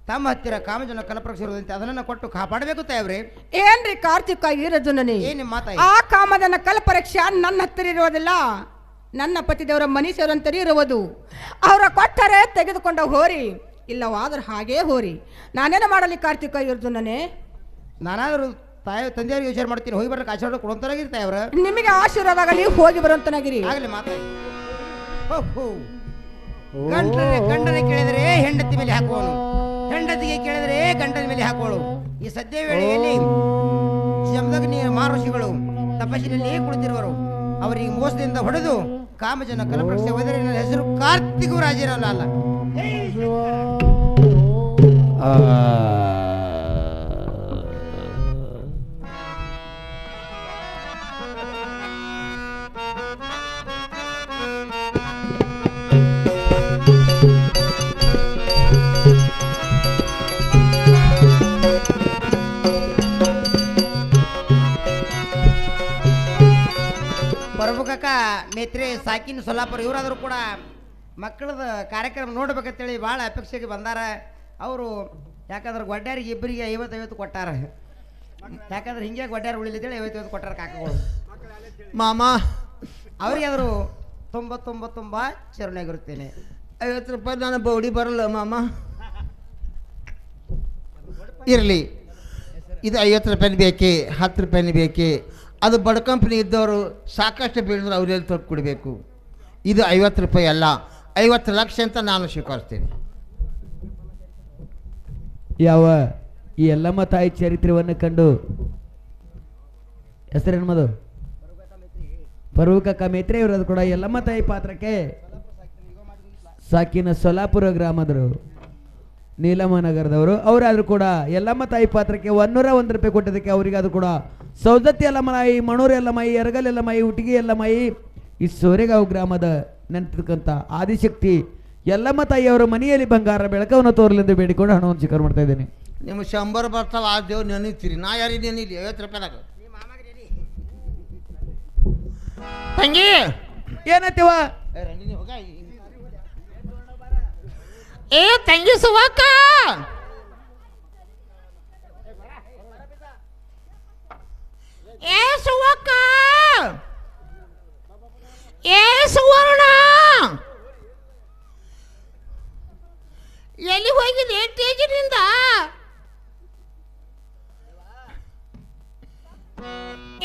ತಮ್ಮ ಹತ್ತಿರ ಕಾಮಜನ ಕಲಪ್ರಕ್ಷಿರುವಂತೆ ಅದನ್ನು ಕೊಟ್ಟು ಕಾಪಾಡಬೇಕು ತಾಯವ್ರೆ. ಏನ್ರಿ ಕಾರ್ತಿಕ ಈರಜುನನೇ? ಏನು ಮಾತಾಯಿ? ಆ ಕಾಮದನ ಕಲ್ಪರಕ್ಷ ನನ್ನ ಹತ್ತಿರ ಇರುವುದಿಲ್ಲ, ನನ್ನ ಪತಿದೇವರ ಮನುಷ್ಯರಂತರಿ ಇರುವುದು. ಅವರ ಕೊಟ್ಟರೆ ತೆಗೆದುಕೊಂಡ ಹೋರಿ, ಇಲ್ಲವಾದ್ರೆ ಹಾಗೇ ಹೋರಿ. ನಾನೇನು ಮಾಡಲಿ ಕಾರ್ತಿಕ ಈರಜುನನೇ? ನಾನಾದರೂ ತಂದೆಯವರಿಗೆ ವಿಚಾರ ಮಾಡ್ತೀನಿ. ಹೋಗಿ ಬರಕ್ಕೆ ಆಶೀರ್ವಾದ ಕೊಡುವಂತರಾಗಿರಿ ತಾಯವ್ರ. ನಿಮಗೆ ಆಶೀರ್ವಾದ ಆಗಲಿ, ಹೋಗಿ ಬರುವಂತನಾಗಿರಿ. ಆಗಲಿ ಮಾತಾಯಿ. ಗಂಡನ ಕೇಳಿದರೆ ಹೆಂಡತಿ ಮೇಲೆ ಹಾಕುವನು, ಹೆಂಡತಿಗೆ ಕೇಳಿದರೆ ಗಂಡನ ಮೇಲೆ ಹಾಕುವಳು. ಈ ಸದ್ಯ ವೇಳೆಯಲ್ಲಿ ಜಮದಗ್ನಿ ಮಹರ್ಷಿಗಳು ತಪಸ್ಸಿನಲ್ಲಿ ಕುಳಿತಿರುವರು. ಅವರಿಗೆ ಮೋಸದಿಂದ ಹೊಡೆದು ಕಾಮಜನ ಕಲಪ್ರಕ್ಷೆ ಹೋದರೆ ನನ್ನ ಹೆಸರು ಕಾರ್ತಿಕ ರಾಜನಲ್ಲ ಅಲ್ಲ. ಪ್ರಭುಕಕ್ಕ ಮೇತ್ರೆ ಸಾಕಿನ ಸೊಲ್ಲಾಪುರ ಇವರಾದರೂ ಕೂಡ ಮಕ್ಕಳದ ಕಾರ್ಯಕ್ರಮ ನೋಡ್ಬೇಕಂತೇಳಿ ಭಾಳ ಅಪೇಕ್ಷೆಗೆ ಬಂದಾರ. ಅವರು ಯಾಕಂದ್ರೆ ಗೊಡ್ಡ್ಯಾರಿಗೆ ಇಬ್ಬರಿಗೆ 50-50 ಕೊಟ್ಟಾರ. ಯಾಕಂದ್ರೆ ಹಿಂಗೆ ಗೊಡ್ಡ್ಯಾರ ಉಳಿಲಿದ್ದೇಳಿ 50-50 ಕೊಟ್ಟಾರ ಕಾಕಗಳು. ಮಾಮ ಅವ್ರಿಗೆ ಆದರೂ ತುಂಬ ಚರಣೆಯಾಗಿರುತ್ತೇನೆ. 50 ರೂಪಾಯಿ ನಾನು ಬೌಡಿ ಬರಲ್ಲ ಮಾಮ. ಇರಲಿ, ಇದು 50 ರೂಪಾಯಿ ಬೇಕೇ, 10 ರೂಪಾಯಿ ಬೇಕೇ. ಅದು ಬಡ ಕಂಪ್ನಿ ಇದ್ದವರು ಸಾಕಷ್ಟು ಬೆಳೆದ್ರೆ ಅವ್ರೆಲ್ಲಿ ತೊಟ್ಟು ಕೊಡಬೇಕು. ಇದು 50 ರೂಪಾಯಿ ಅಲ್ಲ, 50 ಲಕ್ಷ ಅಂತ ನಾನು ಸ್ವೀಕರಿಸ್ತೀನಿ. ಯಾವ ಈ ಎಲ್ಲಮ್ಮ ತಾಯಿ ಚರಿತ್ರೆಯನ್ನು ಕಂಡು ಹೆಸರೇನು ಮದು ಪರ್ವಕಕ್ಕ ಮೇತ್ರೆ ಇರೋದು ಕೂಡ ಎಲ್ಲಮ್ಮ ತಾಯಿ ಪಾತ್ರಕ್ಕೆ ಸಾಕಿನ ಸೊಲ್ಲಾಪುರ ಗ್ರಾಮದರು ನೀಲಮ್ಮ ನಗರದವರು. ಅವರಾದರೂ ಕೂಡ ಎಲ್ಲಮ್ಮ ತಾಯಿ ಪಾತ್ರಕ್ಕೆ 101 ರೂಪಾಯಿ ಕೊಟ್ಟಿದ್ದಕ್ಕೆ ಅವರಿಗಾದ್ರೂ ಕೂಡ ಸೌದತ್ತಿ ಎಲ್ಲಮ್ಮನಾಯಿ, ಮಣೂರು ಎಲ್ಲಮಾಯಿ, ಎರಗಲ್ ಎಲ್ಲಮಾಯಿ, ಉಟಿಗಿ ಎಲ್ಲಮಾಯಿ, ಈ ಸೋರೆಗಾಂವ್ ಗ್ರಾಮದ ನೆಂಟಿರ್ತಕ್ಕಂಥ ಆದಿಶಕ್ತಿ ಎಲ್ಲಮ್ಮ ತಾಯಿಯವರ ಮನೆಯಲ್ಲಿ ಬಂಗಾರ ಬೆಳಕವನ್ನು ತೋರಲೆಂದು ಬೇಡಿಕೊಂಡು ಹಣವನ್ನು ಸ್ವೀಕಾರ ಮಾಡ್ತಾ ಇದ್ದೇನೆ. ನಿಮ್ಮ 100 ಬರ್ತಾವ, ಆ ದೇವ್ ನೆನೀತೀರಿ. ನಾ ಯಾರಿಗೆ ನೆನೀಲಿ? 50 ರೂಪಾಯಿದಾಗ ತಂಗಿ ಏನತ್ತವ ರಂಜಿನಿ ಹೋಗ ಏ ತಂಗಿ ಸುವಕ್ಕ ಏ ಸುವಕ್ಕ ಏ ಸುವರ್ಣ ಎಲ್ಲಿ ಹೋಗಿದೆ ತೇಜಿನಿಂದ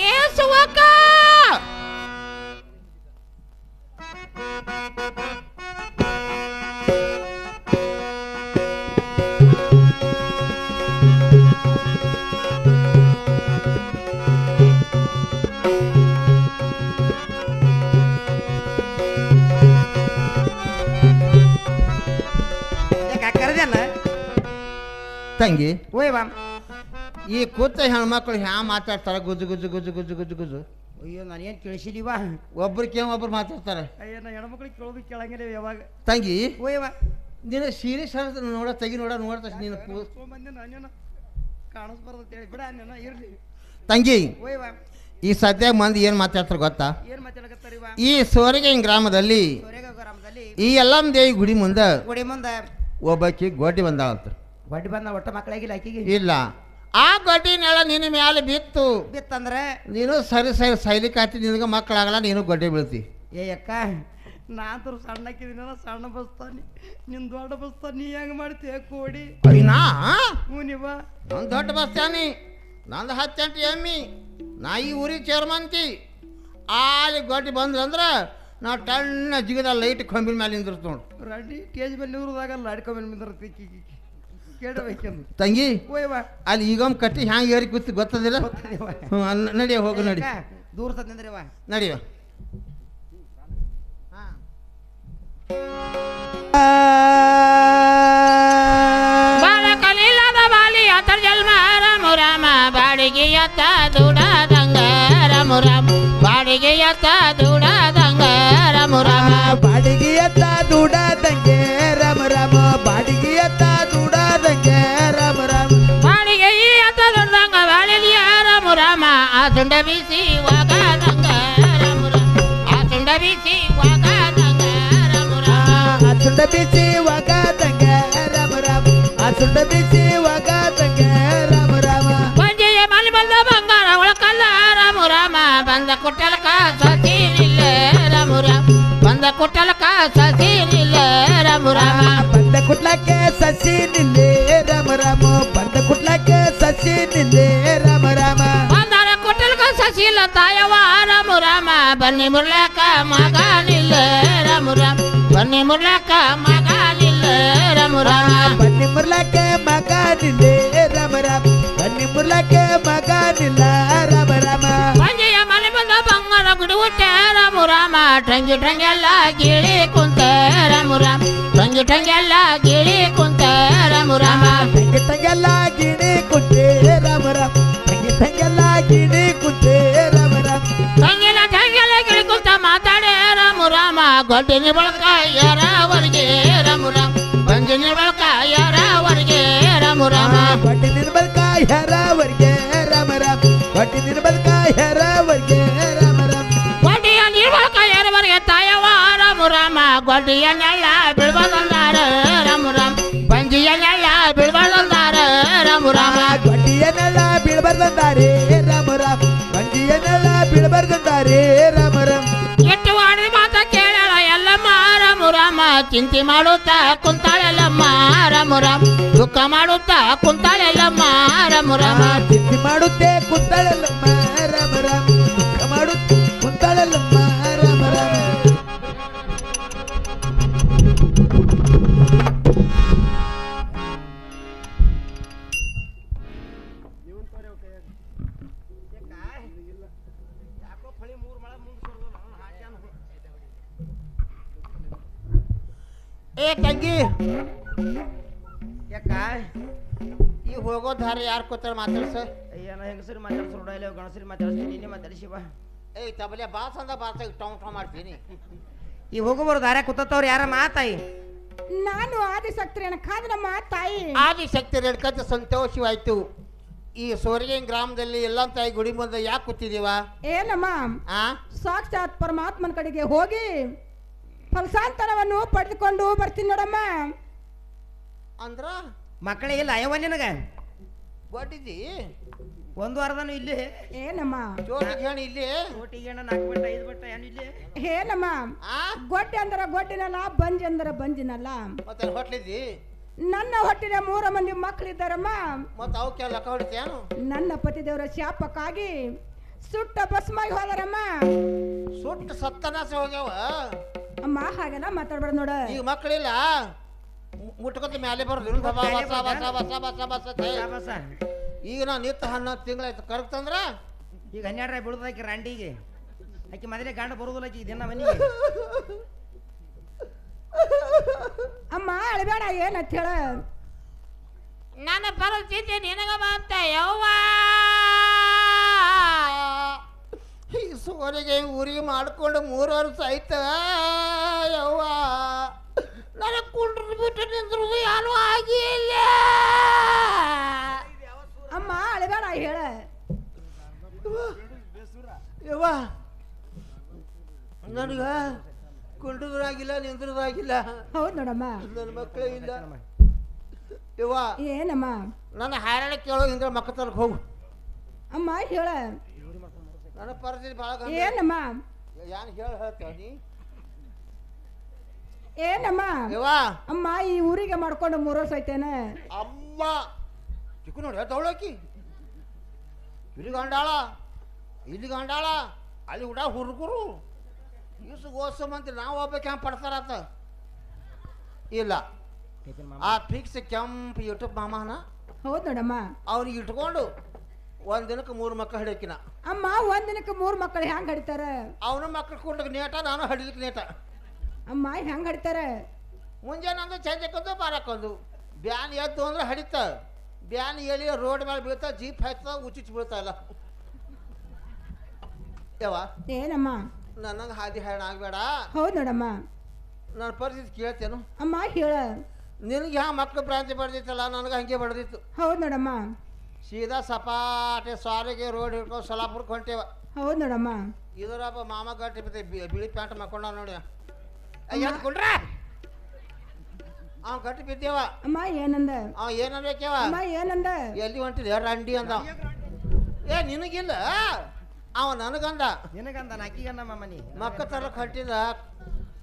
ಏ ಸುವಕ್ಕ ಕರೆದಲ್ಲ ತಂಗಿ ಓಯ್ ಬಾ ಈ ಕೂತ ಹೆಣ್ಮಕ್ಳು ಹ್ಯಾ ಮಾತಾಡ್ತಾರ ಗುಜು ಗುಜು ಗುಜು ಗುಜು ಗುಜು ಗುಜು ಅಯ್ಯೋ ನಾನೇನು ಕೇಳಿಸಿದೀವಾ ಒಬ್ರಿಗೆ ಒಬ್ರು ಮಾತಾಡ್ತಾರೆ ಅಯ್ಯೋ ನಾ ಹೆಣ್ಮಕ್ಳಿಗೆ ಕೇಳೋದು ಕೇಳಂಗಿಲ್ಲ ಯಾವಾಗ ತಂಗಿ ಓಯ್ ಬಾ ನೀನು ಸೀರಿಯಸ್ ನೋಡ ತೆಗಿ ನೋಡ್ತಾ ನೀನು ತೊಗೊಂಬಂದೆ ನಾನೇನು ಕಾಣಿಸ್ಬಾರ್ದು ಅಂತೇಳಿ ಬಿಡ ನೀನು ಇರ್ಲಿ ತಂಗಿ ಓಯ್ ಬಾ ಈ ಸದ್ಯ ಮಂದಿ ಏನು ಮಾತಾಡ್ತಾರೆ ಗೊತ್ತಾ ಏನು ಮಾತಾಡಕತ್ತಾರ ಇವ ಈ ಸೋರಿಗೆ ಗ್ರಾಮದಲ್ಲಿ ಸೋರೆಗ ಗ್ರಾಮದಲ್ಲಿ ಈ ಎಲ್ಲಮ್ಮ ದೇವಿ ಗುಡಿ ಮುಂದೆ ಗುಡಿ ಮುಂದೆ ಒಬ್ಬಾಕಿ ಗೋಟಿ ಬಂದಾಳಂತ ಬಡ್ಡಿ ಬಂದ ಒಟ್ಟ ಮಕ್ಕಳಾಗಿಲ್ಲ ಆಕಿಗೆ ಇಲ್ಲ ಆ ಗೊಡ್ಡಿನೆಲ್ಲ ನಿನ್ನ ಮ್ಯಾಲೆ ಬಿತ್ತು ಬಿತ್ತಂದ್ರೆ ನೀನು ಸರಿ ಸರಿ ಸೈಲಿಕ್ ಹಾಕಿ ನಿನಗೆ ಮಕ್ಕಳಾಗಲ್ಲ ನೀನು ಗೊಡ್ಡೆ ಬೀಳ್ತಿ ಏ ಅಕ್ಕ ನಾತರು ಸಣ್ಣ ಹಾಕಿದಿನ ಸಣ್ಣ ಬಸ್ತಾನಿ ನಿನ್ ದೊಡ್ಡ ಬಸ್ತಾನಿ ನೀ ಹೆಂಗ್ ಮಾಡ್ತೀಯ ಕೋಡಿ ಅಯ್ಯನಾ ಹ್ಞೂ ನೀವ ಒಂದು ದೊಡ್ಡ ಬಸ್ತಾನಿ ನಂದು 10 ಎಮ್ಮಿ ನಾ ಈ ಊರಿಗೆ ಚೇರ್ಮಂತಿ ಅಲ್ಲಿ ಗೊಡ್ಡಿ ಬಂದ್ರಂದ್ರೆ ನಾ ಟಣ್ಣ ಜಿಗದ ಲೈಟ್ ಕೊಂಬಿನ ಮೇಲೆ ನಿಂದಿರ್ತು ನೋಡು ರೆಡ್ಡಿ ಟೇಜ್ ಮೇಲೆ ಇವ್ರದಾಗಲ್ಲ ಅಡ್ಕೊಂಡ್ ಬಂದಿರ್ತಿ ಕೇಳಬೇಕೆಂದು ತಂಗಿ ಓಯ್ವಾ ಅಲ್ಲಿ ಈಗೊಮ್ಮೆ ಕಟ್ಟಿ ಹ್ಯಾಂಗೆ ಏರಿ ಕೂತು ಗೊತ್ತದಿಲ್ಲ ಹ್ಞೂ ನಡಿಯ ಹೋಗು ನಡಿ ದೂರ ತಂದ್ರಿವ ನಡಿಯ ಬಾಲಕಲಿಲ್ಲದ ಬಾಲಿ ಅಂತರ್ಜನ್ಮ ರಾಮ ರಾಮ ಬಾಡಿಗೆಯತ್ತ ದುಡದಂಗ ರಾಮ ರಾಮ ಬಾಡಿಗೆಯತ್ತ ದುಡದಂಗ ರಾಮ ರಾಮ ಬಾಡಿಗೆಯತ್ತ ದುಡದಂಗೆ ರಾಮ ರಾಮ ಬಾಡಿಗೆಯತ್ತ ದುಡದಂಗೆ ರಾಮ ರಾಮ ಬಾಡಿಗೆಯತ್ತ ದುಡದಂಗ ಬಾಳಿಲಿಯ ರಾಮ ರಾಮ ಆ ಸುಂಡ ಬಿಸಿ ವಾಗದಂಗ ರಾಮ ರಾಮ ಆ ಸುಂಡ ಬಿಸಿ ವಾಗದಂಗ ರಾಮ ರಾಮ ಆ ಸುಂಡ ಬಿಸಿ ಒಗದಂಗೆ ರಾಮ ರಾಮ ಆ ಸುಂಡ ಬಿಸಿ ಒಗದಂಗೆ ರಾಮ ರಾಮ ಬಂಜೆಯ ಮನೆ ಬಂದ ಬಂಗಾರ ಒಳಕಲ್ಲ ರಾಮ ರಾಮ ಬಂದ ಕುಟ್ಟಲಕ ಸಸಿನಿಲ್ಲ ರಾಮ ರಾಮ ಬಂದ ಕುಟ್ಟಲಕ ಸಸಿನಿಲ್ಲ ರಾಮ ರಾಮ ಬಂದ ಕುಟ್ಲಕ್ಕೆ ಸಸಿ ನಿಲ್ಲೇ ರಾಮ ರಾಮ ಬಂದ ಕುಟ್ಲಕ್ಕೆ ಸಸಿ ನಿಲ್ಲೇ ರಾಮ ರಾಮ ಬಂದಾರ ಕುಟ್ಟಲಕ ಸಸಿಲ್ಲ ತಾಯವ ರಾಮ ರಾಮ ಬನ್ನಿ ಮುರ್ಲಾಕ ಮಗನಿಲ್ಲ ರಾಮ ರಾಮ ಬನ್ನಿ ಮುರ್ಲಾಕ ಮಗನಿಲ್ಲ ರಾಮ ರಾಮ ಬನ್ನಿ ಮುರ್ಲಕ್ಕೆ ಮಗ ನಿಲ್ಲೇ ರಾಮ ರಾಮ ಬನ್ನಿ ಮುರ್ಲಕ್ಕೆ ಮಗ ನಿಲ್ಲ ರಾಮ ರಾಮ ಬಂಜೆಯ ಮನೆ ಬಂದ ಬಂಗಾರ ಗುಡಿ ಹುಟ್ಟ ರಾಮ ರಾಮ ಟಂಗಿ ಟಂಗೆಲ್ಲ ಗಿಳಿ ಕುಂತ ರಾಮ ರಾಮ ಟಂಗಿ ಟಂಗೆಲ್ಲ ಗಿಳಿ ಕುಂತ ರಾಮ ರಾಮ ತಂಗಿ ತಂಗೆಲ್ಲ ಗಿಣಿ ಕುಂತೆ ರಾಮ ರಾಮ ತಂಗಿ ತಂಗೆಲ್ಲ ಗಿಣಿ ಕುಂತೆ ರಾಮ ರಾಮ ತಂಗಿನ ಟಂಗೆಲ್ಲ ಗಿಳಿ ಕುಂತ ಮಾತಾಡೆ ರಾಮ ರಾಮ ಗೊಡ್ಡಿನ ಬಳಕ ಯಾರವರಿಗೆ ರಾಮ ರಾಮ ಬಂಜಿನ ಬಳಕ ಯಾರವರಿಗೆ ರಾಮ ರಾಮ ಬಡ್ಡಿ ನಿರ್ಬಲ್ಕ ಹೆರವರ್ಗೆ ರಾಮ ರಾಮ ಬಡ್ಡಿ ನಿರ್ಬಲ್ಕ ಹೆರವರ್ಗೆ ರಾಮ ರಾಮ ಗೊಡ್ಡಿಯ ನಿರ್ಬಳಕ ಯಾರವರಿಗೆ ತಾಯವ ರಾಮ ರಾಮ ಗೊಡ್ಡಿಯ ನೆಲ್ಲ ಬಿಳ್ಬಂದಾರ ರಾಮ ರಾಮ ಬಂಜಿಯ ನೆಲ್ಲ ಬಿಳ್ಬಂದಾರ ರಾಮ ರಾಮ ಬಡ್ಡಿಯನ್ನೆಲ್ಲ ಬೀಳ್ಬಾರ್ದಂದಾರೆ ರಾಮ ರಾಮ ಬಂಡಿಯನ್ನೆಲ್ಲ ಬೀಳ್ಬಾರ್ದಂದಾರೆ ರಾಮ ರಾಮ ಎಷ್ಟು ಮಾಡಿದ ಮಾತ ಕೇಳಲ್ಲ ಎಲ್ಲಮ್ಮ ರಾಮ ರಾಮ ಚಿಂತೆ ಮಾಡುತ್ತಾ ಕುಂತಾಳೆಲ್ಲಮ್ಮ ರಾಮ ರಾಮ ದುಃಖ ಮಾಡುತ್ತಾ ಕುಂತಾಳೆಲ್ಲಮ್ಮ ರಾಮ ರಾಮ ಚಿಂತೆ ಮಾಡುತ್ತೆ ಕುಂತಾಳಲ್ಲಮ್ಮ ರಾಮ ರಾಮ ದುಃಖ ಮಾಡುತ್ತೆ ಕುಂತಾಳಲ್ಲಮ್ಮ ರಾಮ ರಾಮ ಏ ತಂಗಿ ಯಾಕ ಈ ಹೋಗೋ ದಾರಿ ಯಾರು ಕೂತಾರ ಮಾತಾಡ್ಸ ಅಯ್ಯನ ಹೆಂಗಸರಿ ಮಾತಾಡ್ಸೋಡ ಇಲ್ಲ ಗಣಸರಿ ಮಾತಾಡ್ಸಿ ನೀನೇ ಮಾತಾಡಿಸಿವ ಏಯ್ ತಬಲೆ ಬಾಸ್ ಅಂದ ಬಾಸ್ ಟೌನ್ ಟೌನ್ ಮಾಡ್ತೀನಿ ಈ ಹೋಗೋಬರು ದಾರ್ಯಾಗ ಕೂತವ್ರು ಯಾರ ಮಾತಾಯಿ ನಾನು ಆದಿಶಕ್ತಿಯನ್ನ ಕಾದನಮ್ಮ ತಾಯಿ ಆದಿಶಕ್ತಿ ರೆಡ್ಕಂತ ಸಂತೋಷವಾಯ್ತು ಈ ಸೋರಿಗೆ ಗ್ರಾಮದಲ್ಲಿ ಎಲ್ಲ ತಾಯಿ ಗುಡಿ ಮುಂದೆ ಯಾಕೆ ಕೂತಿದೀವ ಏನಮ್ಮ ಆ ಸಾಕ್ಷಾತ್ ಪರಮಾತ್ಮನ ಕಡೆಗೆ ಹೋಗಿ ಫಲಸಾಂತರವನ್ನು ಪಡೆದುಕೊಂಡು ಬರ್ತೀನಿ ನೋಡಮ್ಮ. ಅಂದ್ರ ಮಕ್ಕಳಿಗಿಲ್ಲ ಅಯ್ಯವ ನಿನಗ ಗೊಟ್ಟಿದ್ದಿ ಒಂದು ವಾರದನು ಇಲ್ಲಿ ಏನಮ್ಮ ಜೋತಿಗೆ ಹೇಳಿ ಇಲ್ಲಿ ಓಟಿಗೆ 4 ಬಟ್ಟ 5 ಬಟ್ಟ ಏನು ಇಲ್ಲಿ ಏನಮ್ಮ ಆ ಗೊಡ್ಡೆ ಅಂದ್ರ ಗೊಡ್ಡಿನಲ್ಲ, ಬಂಜಿ ಅಂದ್ರ ಬಂಜಿನಲ್ಲ. ಮತ್ತೆ ಹೊಟ್ಲಿದ್ದಿ ನನ್ನ ಹೊಟ್ಟಿನ 3 ಮಂದಿ ಮಕ್ಕಳಿದ್ದಾರಮ್ಮ. ಮತ್ತೆ ಅವಕ್ಕೆ ಲೆಕ್ಕ ಹೊಡಿತೇನು? ನನ್ನ ನನ್ನ ಪತಿದೇವರ ಶಾಪಕ್ಕಾಗಿ ಸುಟ್ಟ ಭಸ್ಮಾಗಿ ಹೋದಾರಮ್ಮ. ಸುಟ್ಟು ಸತ್ತನಾಸ ಹೋಗ್ಯಾವ. ಅಮ್ಮ ಹಾಗೆಲ್ಲ ಮಾತಾಡ್ಬೇಡ ನೋಡ. ಈಗ ಮಕ್ಕಳಿಲ್ಲ ಮುಟ್ಕೊತ ಮ್ಯಾಲೆ ಬರೋದು ಬಸ ಬಸ ಬಸ ಬಸ ಬಸ ಬಸ ಅಂತ. ಬಸ ಈಗ ನಾ ನಿತ್ತ 11 ತಿಂಗಳಾಯ್ತು ಕರೆಕ್ತಂದ್ರ ಈಗ 12 ಬೀಳುದಾಕಿ ರಂಡಿಗೆ ಆಕಿ ಮೊದಲೇ ಗಂಡ ಬರುದಿಲ್ಲ ಆಕಿ ದಿನ ಮನೆಗೆ. ಅಮ್ಮ ಅಳಬೇಡ ಏನಂತ ಹೇಳ. ನನ್ನ ಪರಿಸ್ಥಿತಿ ನಿನಗ ಬಂತ ಯವ್ವ. ಈ ಸೋರಿಗೆ ಊರಿಗೆ ಮಾಡ್ಕೊಂಡು 3 ವರ್ಷ ಆಯ್ತ ಯವ್ವ. ನನಗೆ ಕುಂಡ್ರು ಬಿಟ್ಟು ನಿಂದ್ರು ಏನೂ ಆಗಿಲ್ಲ. ಅಮ್ಮ ಅಳಬೇಡ ಹೇಳ. ಯವ್ವ ನನಗ ಕುಂಡ್ರದಾಗಿಲ್ಲ ನಿಂದ್ರದಾಗಿಲ್ಲ. ಹೌದು ನೋಡಮ್ಮ. ನನ್ನ ಮಕ್ಕಳೇ ಇಲ್ಲ ಯವ್ವ. ಏನಮ್ಮ ನನ್ನ ಹಾರಾಣ ಕೇಳೋ ಹಿಂಗ ಮಕ್ಕ ತಲಕ್ ಹೋಗು. ಅಮ್ಮ ಹೇಳ. ನನ್ನ ಪರಿಸ್ಥಿತಿ ಭಾಳ ಏನಮ್ಮ ಏನ್ ಹೇಳ ಹೇಳ್ತೇವ ನೀ ಏನಮ್ಮ ಯವ್ವ. ಅಮ್ಮ ಈ ಊರಿಗೆ ಮಾಡ್ಕೊಂಡು 3 ವರ್ಷ ಐತೇನೆ. ಅಮ್ಮ ಚಿಕ್ಕು ನೋಡಿ ತಗೊಳಕಿ ಇಲ್ಲಿ ಗಂಡಾಳ ಇಲ್ಲಿ ಗಂಡಾಳ ಅಲ್ಲಿ ಹುಡ ಹುಡುಗರು ಇಸು ಗೋಸ ಮಂತ್ರಿ ನಾವು ಒಬ್ಬ ಕ್ಯಾಂಪ್ ಪಡ್ತಾರತ್ತ. ಇಲ್ಲ ಆ ಫಿಕ್ಸ್ ಕೆಂಪ್ ಯೂಟ್ಯೂಬ್ ಮಾಮನ ಹೌದು ನೋಡಮ್ಮ. ಅವ್ನಿಗೆ ಇಟ್ಕೊಂಡು ಒಂದ್ ದಿನಕ್ಕೆ 3 ಮಕ್ಕಳು ಹಿಡಿಕಿನ. ಅಮ್ಮ ಒಂದ್ ದಿನಕ್ಕೆ 3 ಮಕ್ಕಳು ಹೆಂಗ್ ಹಡಿತಾರ? ಅವನ ಮಕ್ಕಳು ಕುಂಡಕ್ಕೆ ನೇಟ, ನಾನು ಹಡಿಲಿಕ್ಕೆ ನೇಟ. ಅಮ್ಮ ಹೆಂಗ್ ಹಡಿತಾರ? ಮುಂಜಾನೆ ಒಂದು ಸಂಜೆಕೊಂದು ಬಾರಕ್ಕೊಂದು ಬ್ಯಾನ್ ಎದ್ದು ಅಂದ್ರೆ ಹಡಿತ. ಬ್ಯಾನ್ ಎಳಿ ರೋಡ್ ಮೇಲೆ ಬೀಳ್ತಾ, ಜೀಪ್ ಹಾಯ್ತದ, ಉಚಿಚ್ ಬೀಳ್ತಾ ಇಲ್ಲ. ಯವ್ವ ಏನಮ್ಮ ನನಗೆ ಹಾದಿ ಹೈರಾಣ ಆಗ್ಬೇಡ. ಹೌದು ನೋಡಮ್ಮ. ನನ್ನ ಪರಿಸ್ಥಿತಿ ಕೇಳ್ತೇನು? ಅಮ್ಮ ಹೇಳ. ನಿನಗೆ ಹ್ಯಾ ಮಕ್ಕಳು ಭ್ರಾಂತಿ ಬಡ್ದಿತ್ತಲ್ಲ, ನನಗೆ ಹಂಗೆ ಬಡ್ದಿತ್ತು. ಹೌದು ನೋಡಮ್ಮ. ಸೀದಾ ಸಪಾಟೆ ಸಾರಿಗೆ ರೋಡ್ ಹಿಡ್ಕೊಂಡು ಸೊಲಾಪುರಕ್ಕೆ ಹೊಂಟೇವ. ಹೌದು ನೋಡಮ್ಮ. ಇದರಪ್ಪ ಮಾಮ ಗಟ್ಟಿ ಬಿದ್ದೆ ಬಿಳಿ ಪ್ಯಾಂಟ್ ಮಕ್ಕೊಂಡ ನೋಡಿ ಎದ್ಕೊಂಡ್ರ ಅವ ಗಟ್ಟಿ ಬಿದ್ದೇವ. ಅಮ್ಮ ಏನಂದ? ಅವ ಏನನ್ಬೇಕೇವ? ಅಮ್ಮ ಏನಂದ? ಎಲ್ಲಿ ಹೊಂಟಿದೆ ರಂಡಿ ಅಂದ. ಏ ನಿನಗಿಲ್ಲ, ಅವ ನನಗಂದ. ನಿನಗಂದ ನಾಕಿಗಂದ ಮನಿ ಮಕ್ಕ ತರಕ್ ಹೊಂಟಿದ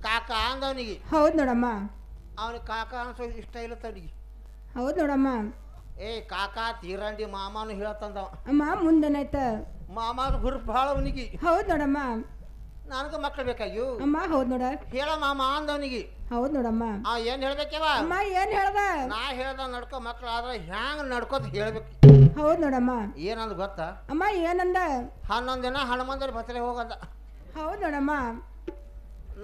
ಕಾಕ ಅಂದವನಿಗೆ. ಹೌದು ನೋಡಮ್ಮ. ಅವನಿಗೆ ಕಾಕ ಅನ್ಸೋ ಇಷ್ಟ ಇಲ್ಲ ತವನಿಗೆ. ಹೌದು ನೋಡಮ್ಮ. ಏ ಕಾಕ ತೀರಂಡಿ ಮಾಮಾನು ಹೇಳತ್ತಂದವ. ಅಮ್ಮ ಮುಂದೆನಾಯ್ತ? ಮಾಮಾದ ಹುರುಪ್ ಭಾಳ ಅವನಿಗೆ. ಹೌದು ನೋಡಮ್ಮ. ನನಗೆ ಮಕ್ಕಳು ಬೇಕಾಗ್ಯು. ಅಮ್ಮ ಹೌದು ನೋಡ. ಹೇಳ ಮಾಮ ಅಂದವನಿಗೆ. ಹೌದು ನೋಡಮ್ಮ. ಅವ ಏನ್ ಹೇಳ್ಬೇಕವ? ಅಮ್ಮ ಏನ್ ಹೇಳ್ದ? ನಾ ಹೇಳ್ದ ನಡ್ಕೊ ಮಕ್ಳು ಆದ್ರೆ ಹ್ಯಾಂಗ ನಡ್ಕೋತ ಹೇಳ್ಬೇಕು. ಹೌದು ನೋಡಮ್ಮ. ಏನಂದ ಗೊತ್ತಾ? ಅಮ್ಮ ಏನಂದ? 11 ದಿನ ಹನುಮಂದರ ಭತ್ರೆ ಹೋಗಂದ. ಹೌದು ನೋಡಮ್ಮ.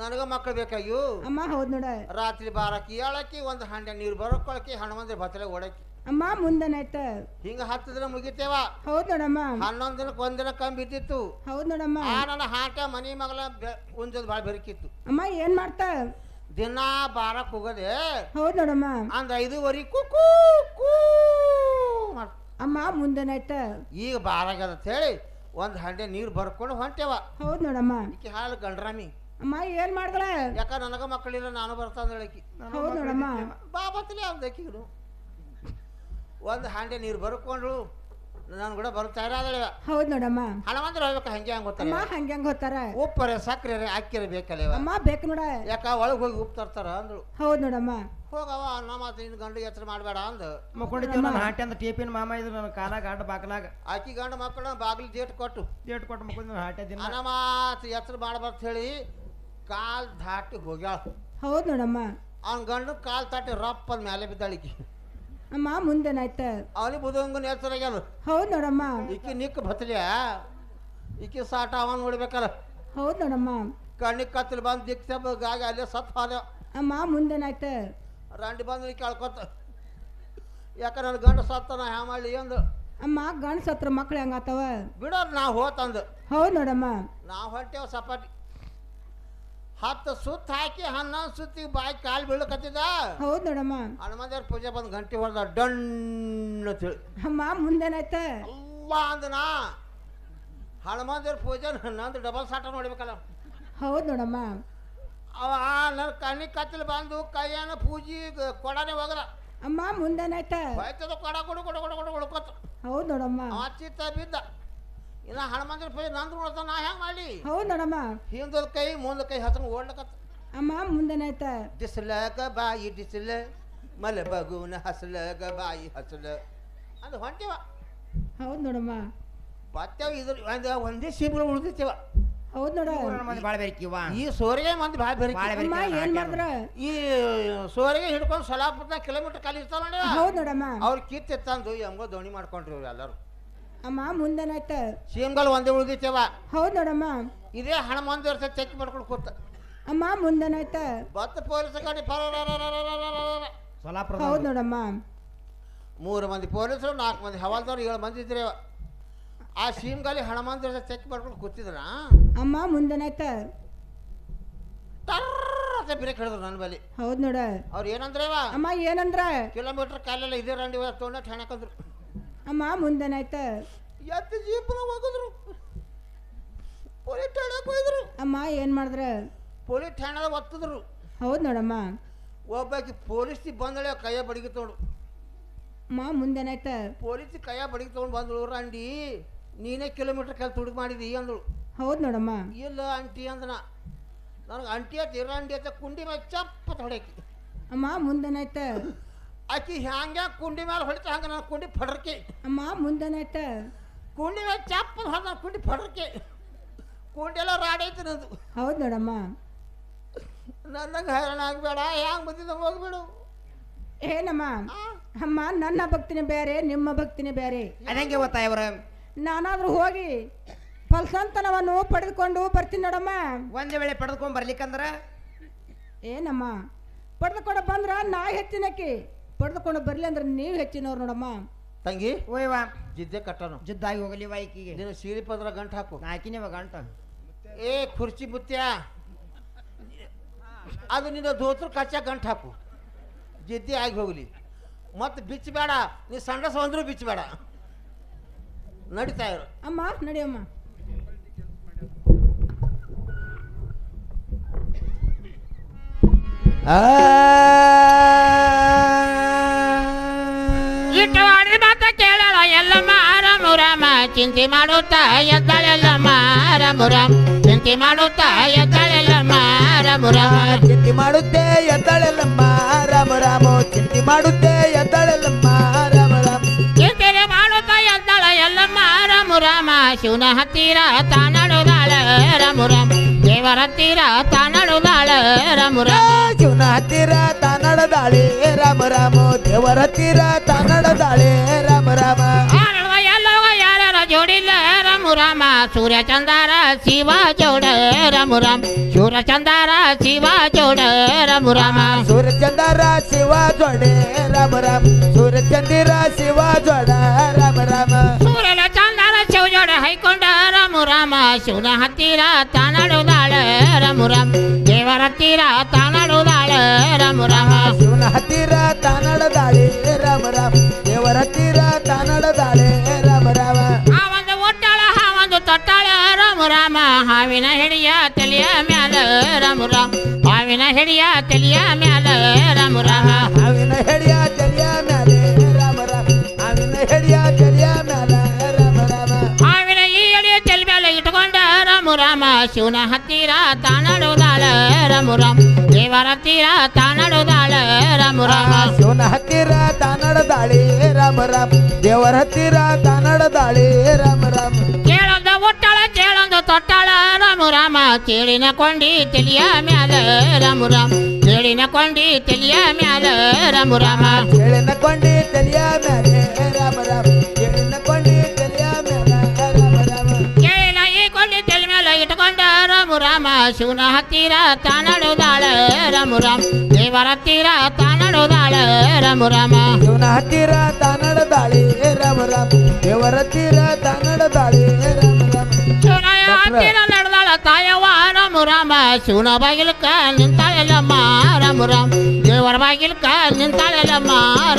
ನನಗ ಮಕ್ಕಳು ಬೇಕಾಗ್ಯು. ಅಮ್ಮ ಹೌದು ನೋಡ. ರಾತ್ರಿ ಬಾರಕಿ ಏಳಕ್ಕಿ ಒಂದು ಹಂಡೆ ನೀರು ಬರೋಕೊಳಕಿ ಹನುಮಂದರ ಭತ್ರೆ ಓಡಕಿ. ಅಮ್ಮ ಮುಂದೆನಾಯ್ತ? ಹಿಂಗ 10 ದಿನ ಮುಗಿತೇವ. ಹೌದು ನೋಡಮ್ಮ. 11 ದಿನಕ್ಕೆ 1 ದಿನ ಕಮ್ಮಿ ಬಿದ್ದಿತ್ತು. ಹೌದು ನೋಡಮ್ಮ. ಆ ನನ್ನ ಹಾಟ ಮನಿ ಮಗಳ ಉಂಜದ್ ಭಾಳ ಬೆರಕಿತ್ತು. ಅಮ್ಮ ಏನ್ ಮಾಡ್ತಾ? ದಿನ ಬಾರಕ್ ಹೋಗದೆ ಹೌದು ನೋಡಮ್ಮ. ಅಂದ 5:15 ಕೂಕೂ ಕೂ ಮಾಡ್ತ. ಅಮ್ಮ ಮುಂದೆನಾಯ್ತ? ಈಗ ಬಾರಾಗದ ಅಂತ ಹೇಳಿ ಒಂದು ಹಂಡೆ ನೀರು ಬರ್ಕೊಂಡು ಹೊಂಟೇವ. ಹೌದು ನೋಡಮ್ಮ. ಈಕಿ ಹಾಲು ಗಂಡ್ರಾಮಿ. ಅಮ್ಮ ಏನ್ ಮಾಡ್ದಳ? ಯಾಕ ನನಗ ಮಕ್ಕಳಿಲ್ಲ, ನಾನು ಬರ್ತಾಂದ ಹೇಳಕಿ. ಹೌದು ನೋಡಮ್ಮ. ಬಾ ಬತ್ತಲಿ ಅಂದಕಿರು. ಒಂದು ಹಂಡೆ ನೀರು ಬರ್ಕೊಂಡು ನಾನು ಕೂಡ ಬರೋ ತಯಾರಾದಳ. ಹೌದು ನೋಡಮ್ಮ. ಹನುಮಂದ್ರ ಹೋಗ್ಬೇಕು ಹಂಗೆ ಹಂಗೆ ಅಮ್ಮ ಗೊತ್ತಾರ. ಹಂಗ್ಯಾಂಗ ಹೋತಾರ? ಉಪ್ಪರೆ ಸಕ್ಕರೆ ಅಕ್ಕಿರ ಬೇಕಲ್ಲ. ಅಮ್ಮ ಬೇಕು ನೋಡ. ಯಾಕ ಒಳಗೆ ಹೋಗಿ ಉಪ್ಪು ತರ್ತಾರ ಅಂದಳು. ಹೌದು ನೋಡಮ್ಮ. ಹೋಗವ ಅನ್ನ ಮಾತು ನಿನ್ನ ಗಂಡು ಎಚ್ಚರ ಮಾಡಬೇಡ ಅಂದ. ಮಕ್ಕೊಂಡಿದ್ದೇವ ನಾನು ಹಾಟೆ ಅಂತ ಟೇಪಿನ ಮಾಮ ಇದ್ರು ನನ್ನ ಕಾಲಾಗ ಆಟ ಬಾಕಲಾಗ ಆಕಿ ಗಂಡು ಮಕ್ಕಳ ಬಾಗಿಲು ಡೇಟ್ ಕೊಟ್ಟು ಡೇಟ್ ಕೊಟ್ಟು ಮಕ್ಕೊಂಡ್ ಹಾಟೆ ದಿನ ಅನ್ನ ಮಾತು ಎಚ್ಚರ ಮಾಡಬಾರ್ದು ಹೇಳಿ ಕಾಲ್ ದಾಟಿ ಹೋಗ್ಯಾಳ. ಹೌದು ನೋಡಮ್ಮ. ಅವ್ನ ಗಂಡು ಕಾಲ್ ತಾಟಿ ರಪ್ಪ ಅಂದ ಮೇಲೆ ಬಿದ್ದಾಳಿಕಿ. ಅಮ್ಮ ಮುಂದೆನಾಯ್ತ? ಅವನಿಗೆ ಬುದಂಗನ ಎಚ್ಚರಾಗ್ಯಾನ. ಹೌದು ನೋಡಮ್ಮ. ಈಕಿ ನಿಕ್ಕ ಬತ್ತಲಿಯ ಈಕಿ ಸಾಟ ಅವನ್ ನೋಡ್ಬೇಕಲ್ಲ. ಹೌದು ನೋಡಮ್ಮ. ಕಣ್ಣಿಗೆ ಕತ್ತಲಿ ಬಂದು ದಿಕ್ಕ ಗಾಗಿ ಅಲ್ಲೇ ಸತ್ ಹಾದ. ಅಮ್ಮ ಮುಂದೆನಾಯ್ತ? ರಂಡಿ ಬಂದು ಕೇಳ್ಕೊತ ಯಾಕ ನನ್ನ ಗಂಡು ಸತ್ತ ನಾ ಹ್ಯಾ ಮಾಡಲಿ ಅಂದು. ಅಮ್ಮ ಗಂಡ ಸತ್ರ ಮಕ್ಳು ಹೆಂಗಾತವ? ಬಿಡೋರು ನಾ ಹೋತಂದು. ಹೌದು ನೋಡಮ್ಮ. ನಾವು ಹೊಂಟೇವ ಸಪಾಟಿ 10 ಸುತ್ತ ಹಾಕಿ 11 ಸುತ್ತಿಗೆ ಬಾಯಿ ಕಾಲು ಬೀಳಕತ್ತಿದ. ಹೌದು ನೋಡಮ್ಮ. ಹನುಮಂದೇವ್ರ ಪೂಜೆ ಬಂದು ಗಂಟೆ ಹೊಡೆದ ಡಣ್ಣ ತಿಳಿ. ಅಮ್ಮ ಮುಂದೆನಾಯ್ತ? ಅವ್ವ ಅಂದನಾ ಹನುಮಂದೇವ್ರ ಪೂಜೆ ನಂದು ಡಬಲ್ ಸಾಟ ನೋಡ್ಬೇಕಲ್ಲ. ಹೌದು ನೋಡಮ್ಮ. ಅವ ನನ್ನ ಕಣ್ಣಿ ಕತ್ತಲು ಬಂದು ಕೈಯನ್ನ ಪೂಜಿ ಕೊಡನೆ ಹೋಗದ ಅಮ್ಮ ಮುಂದೇನಾಯ್ತ ಹೋಯ್ತದ ಕೊಡ ಕೊಡು ಕೊಡು ಕೊಡು ಕೊಡು ಕೊಡ್ಕೊತ ಹೌದು ನೋಡಮ್ಮ ಅವ ಚಿತ್ತ ಬಿದ್ದ ಇನ್ನ ಹನುಮಂತರ ಪೈ ನಂದು ನೋಡ್ತಾನ ನಾ ಹೆಂಗ್ ಮಾಡಿ ಹೌದು ನೋಡಮ್ಮ ಹಿಂದದ ಕೈ ಮುಂದ ಕೈ ಹತ್ರ ಓಡ್ಲಕತ್ತ ಅಮ್ಮ ಮುಂದೇನಾಯ್ತ ಡಿಸ್ಲಗ ಬಾಯಿ ಡಿಸ್ಲ ಮಲ ಬಗುನ ಹಸ್ಲಗ ಬಾಯಿ ಹಸ್ಲ ಅದು ಹೊಂಟಿವ ಹೌದು ನೋಡಮ್ಮ ಬತ್ತೇವ ಇದ್ರ ಒಂದೇ ಸೀಬುಗಳು ಉಳಿದಿತ್ತೇವ ಹೌದು ನೋಡ ಮಂದಿ ಭಾಳ ಬೇಕಿವ ಈ ಸೋರಿಗೆ ಮಂದಿ ಭಾಳ ಬೇರೆ ಅಮ್ಮ ಏನ್ ಮಾಡಿದ್ರ ಈ ಸೋರಿಗೆ ಹಿಡ್ಕೊಂಡು ಸಲಾಪುರ ಕಿಲೋಮೀಟರ್ ಕಾಲಿ ಇರ್ತಾವ ನೋಡಿ ಹೌದು ನೋಡಮ್ಮ ಅವ್ರು ಕಿತ್ತು ತಂದು ಹೆಂಗೋ ದೋಣಿ ಮಾಡ್ಕೊಂಡ್ರಿ ಇವ್ರು ಎಲ್ಲರೂ ಅಮ್ಮ ಮುಂದೇನಾಯ್ತ ಸೀಮ್ಗಳು ಒಂದೇ ಉಳಿದಿತ್ತೇವ ಹೌದು ನೋಡಮ್ಮ ಇದೇ ಹನುಮಂತ ವರ್ಷ ಚೆಕ್ ಮಾಡ್ಕೊಂಡು ಕೂತ ಅಮ್ಮ ಮುಂದೇನಾಯ್ತ ಬತ್ತ ಪೊಲೀಸ್ ಗಾಡಿ ಸೋಲಾಪುರ ಹೌದು ನೋಡಮ್ಮ 3 ಮಂದಿ ಪೊಲೀಸರು 4 ಮಂದಿ ಹವಾಲ್ದವ್ರು 7 ಮಂದಿ ಇದ್ರೇವ ಆ ಸೀಮ್ಗಾಲಿ ಹನುಮಂತ ವರ್ಷ ಚೆಕ್ ಮಾಡ್ಕೊಂಡು ಕೂತಿದ್ರ ಅಮ್ಮ ಮುಂದೇನಾಯ್ತ ಟರ್ರ ಬ್ರೇಕ್ ಹಿಡಿದ್ರು ನನ್ನ ಬಳಿ ಹೌದು ನೋಡ ಅವ್ರು ಏನಂದ್ರೇವ ಅಮ್ಮ ಏನಂದ್ರ ಕಿಲೋಮೀಟರ್ ಕಾಲೆಲ್ಲ ಇದೇ ರಂಡಿ ತೊಗೊಂಡ ಠಾಣಕಂದ್ರು ಅಮ್ಮ ಮುಂದೇನಾಯ್ತ ಎತ್ತು ಜೀಪ್ನ ಹೋಗಿದ್ರು ಪೊಲೀಸ್ ಠಾಣಕ್ಕೆ ಹೋಯ್ದ್ರು ಅಮ್ಮ ಏನ್ ಮಾಡಿದ್ರ ಪೊಲೀಸ್ ಠಾಣದ ಒತ್ತಿದ್ರು ಹೌದು ನೋಡಮ್ಮ ಒಬ್ಬಾಕಿ ಪೊಲೀಸ್ ಬಂದಳೆ ಕೈಯ ಬಡಿಗೆ ತೊಗೊಂಡು ಅಮ್ಮ ಮುಂದೇನಾಯ್ತ ಪೊಲೀಸ್ ಕೈಯ ಬಡಿಗೆ ತೊಗೊಂಡು ಬಂದಳು ರಂಡಿ ನೀನೇ ಕಿಲೋಮೀಟರ್ ಕಾಲ ತುಡುಗು ಮಾಡಿದಿ ಅಂದಳು ಹೌದು ನೋಡಮ್ಮ ಇಲ್ಲ ಅಂಟಿ ಅಂದನ ನನಗೆ ಅಂಟಿ ಆತ ಇರಂಡಿ ಆತ ಕುಂಡಿ ಮೇಲೆ ಚಪ್ಪ ಹೊಡಕಿ ಅಮ್ಮ ಮುಂದೇನಾಯ್ತ ಆಕಿ ಹ್ಯಾಂಗ ಕುಂಡಿ ಮೇಲೆ ಹೊಡಿತ ಹಂಗ ನನ್ನ ಕುಂಡಿ ಫಡ್ರಕೆ ಅಮ್ಮ ಮುಂದೇನಾಯ್ತ ಕುಂಡಿ ಮೇಲೆ ಚಪ್ಪ ಹೊಡೆದ ನನ್ನ ಕುಂಡಿ ಫಡ್ರಕೆ ಕುಂಡಿ ಎಲ್ಲ ರಾಡೈತೆ ನಂದು ಹೌದು ನೋಡಮ್ಮ ನನಗೆ ಹೈರಾಣ ಆಗಬೇಡ ಹ್ಯಾಂಗ ಬಂದಿದ್ದ ಹೋಗ್ಬಿಡು ಏನಮ್ಮ ಅಮ್ಮ ನನ್ನ ಭಕ್ತಿನೇ ಬೇರೆ ನಿಮ್ಮ ಭಕ್ತಿನೇ ಬೇರೆ ಅದಂಗೆ ಗೊತ್ತಾಯವ್ರ ನಾನಾದ್ರೂ ಹೋಗಿ ಫಲಸಂತನವನ್ನು ಪಡೆದುಕೊಂಡು ಬರ್ತೀನಿ ನೋಡಮ್ಮ ಒಂದೇ ವೇಳೆ ಪಡೆದುಕೊಂಡ್ ಬರ್ಲಿಕ್ಕಂದ್ರ ಏನಮ್ಮ ಪಡೆದುಕೊಂಡು ಬಂದ್ರ ನಾ ಹೆಚ್ಚಿನಕ್ಕಿ ಪಡೆದುಕೊಂಡು ಬರ್ಲಿ ಅಂದ್ರೆ ನೀವು ಹೆಚ್ಚಿನವ್ರು ನೋಡಮ್ಮ ತಂಗಿ ಓಯ್ವಾ ಜಿದ್ದೆ ಕಟ್ಟನು ಜುದ್ದಾಗಿ ಹೋಗಲಿ ವಾಯ್ಕಿಗೆ ನೀನು ಸೀರೆ ಪದ್ರ ಗಂಟು ಹಾಕು ನಾಕಿನೇವ ಗಂಟ ಏ ಕುರ್ಚಿ ಬುತ್ತ್ಯ ಅದು ನಿನ್ನ ಧೋತ್ರ ಕಚ್ಚ ಗಂಟು ಹಾಕು ಜಿದ್ದೆ ಆಗಿ ಹೋಗಲಿ ಮತ್ತೆ ಬಿಚ್ಚಬೇಡ ನೀ ಸಂಡಸ ಅಂದ್ರೂ ಬಿಚ್ಚಬೇಡ ನಡೀತಾ ಇರು ಅಮ್ಮ ನಡಿಯಮ್ಮ ಇಟ್ಟು ಆಡಿದ ಮಾತ ಕೇಳಲ್ಲ ಎಲ್ಲಮ್ಮ ರಾಮ ಚಿಂತೆ ಮಾಡುತ್ತಾ ಎದ್ದಾಳೆಲ್ಲಮ್ಮ ರಾಮ ಚಿಂತೆ ಮಾಡುತ್ತಾ ಎದ್ದಾಳೆಲ್ಲಮ್ಮ ರಾಮ ಚಿಂತೆ ಮಾಡುತ್ತೆ ಎದ್ದಾಳೆಲ್ಲಮ್ಮ ರಾಮ ರಾಮ ಚಿಂತೆ ಮಾಡುತ್ತೆ ಎದ್ದಾಳೆಲ್ಲಮ್ಮ ರಾಮ ರಾಮ ಚಿಂತೆ ಮಾಡುತ್ತಾ ಎದ್ದಾಳ ಎಲ್ಲಮ್ಮ ರಾಮ ಶಿವನ ಹತ್ತಿರ ತಾನಡುದಾಳ ರಾಮ ದೇವರ ಹತ್ತಿರ ತಾನಡುದಾಳ ರಾಮ ಶಿವನ ಹತ್ತಿರ ತಾನಡದಾಳೆ ರಾಮ ರಾಮ ದೇವರ ಹತ್ತಿರ ತಾನಡದಾಳೆ ರಾಮ ರಾಮ ಎಲ್ಲವ ಯಾರ ಜೋಡಿಲ್ಲ ರಾಮ ಸೂರ್ಯ ಚಂದಾರ ಶಿವ ಜೋಡ ರಾಮ ಸೂರ್ಯ ಚಂದಾರ ಶಿವ ಜೋಡ ರಾಮ ಸೂರ್ಯಚಂದ್ರ ಶಿವ ಜೋಡೆ ರಾಮ ರಾಮ ಸೂರ್ಯಚಂದಿರ ಶಿವ ಜೋಡ ರಾಮ ರಾಮ ಸೂರ್ಯನ ಚಂದಾರ ಶಿವ ಜೋಡ ಹೈಕೊಂಡ ರಾಮ ಶಿವನ ಹತ್ತಿರ ತಾನಡುದಾಳ ರಾಮ ದೇವರ ಹತ್ತಿರ ತಾನಡುದಾಳ ರಾಮ ಶಿವನ ಹತ್ತಿರ ತಾನಡದಾಳೆ ರಾಮ ರಾಮ ದೇವರ ಹತ್ತಿರ ತಾನಡದಾಳೆ ರಾಮ ರಾಮ ಆ ಒಂದು ಒಟ್ಟಾಳ ಆ ಒಂದು ತೊಟ್ಟಾಳ ರಾಮ ಹಾವಿನ ಹಿಡಿಯ ತಲೆಯ ಮ್ಯಾಲ ರಾಮ ಹಾವಿನ ಹಿಡಿಯ ತಲೆಯ ಮ್ಯಾಲ ರಾಮ ಹಾವಿನ ಹೆಡಿಯ ತಲೆಯ ಮ್ಯಾಲೆ ರಾಮ ರಾಮ ಹಾವಿನ ಹೆಡಿಯ ತಲೆಯ ಮ್ಯಾಲ ರಾಮ ರಾಮ ಹಾವಿನ ಈ ಎಳೆಯ ತಲೆ ಮೇಲೆ ಇಟ್ಕೊಂಡ ರಾಮ ಶಿವನ ಹತ್ತಿರ ತಾನಡುದಾಳ ರಾಮ ದೇವರ ಹತ್ತಿರ ತಾನಡುದಾಳ ರಾಮ ಶಿವನ ಹತ್ತಿರ ತಾನಡದಾಳೆ ರಾಮ ರಾಮ ದೇವರ ಹತ್ತಿರ ತಾನಡದಾಳೆ ರಾಮ ರಾಮ ಕೇಳೊಂದ ಒಟ್ಟಾಳ ಕೇಳೊಂದು ತೊಟ್ಟಾಳ ರಾಮ ಕೇಳಿನ ಕೊಂಡಿ ತಲಿಯ ಮ್ಯಾಲ ರಾಮ ಕೇಳಿನ ಕೊಂಡಿ ತಲಿಯ ಮ್ಯಾಲ ರಾಮ ಕೇಳಿನ ಕೊಂಡಿ ತಲೆಯ ಮ್ಯಾಲೆ ರಾಮ ರಾಮ ಕೇಳಿನ ಕೊಂಡಿ ತಲೆಯ ಮ್ಯಾಲ ರಾಮ ರಾಮ ಕೇಳಿನ ಈ ಕೊಂಡಿ ತಲೆ ಮೇಲೆ ಇಟ್ಕೊಂಡ ರಾಮ ಶಿವನ ಹತ್ತಿರ ತಾನಡುದಾಳ ರಾಮ ದೇವರ ಹತ್ತಿರ ತಾನಡುದಾಳ ರಾಮ ಶಿವನ ಹತ್ತಿರ ತಾನಡದಾಳೆ ರಾಮ ರಾಮ ದೇವರ ಹತ್ತಿರ ತಾನಡದಾಳೆ ರಾಮ ರಾಮ ಶಿವನ ಹತ್ತಿರ ನಡೆದಾಳ ತಾಯವ್ವ ರಾಮ ಶಿವನ ಬಾಗಿಲಕ್ಕ ನಿಂತಾಳೆಲ್ಲಮ್ಮ ರಾಮ ದೇವರ ಬಾಗಿಲಕ್ಕ ನಿಂತಾಳೆಲ್ಲಮ್ಮ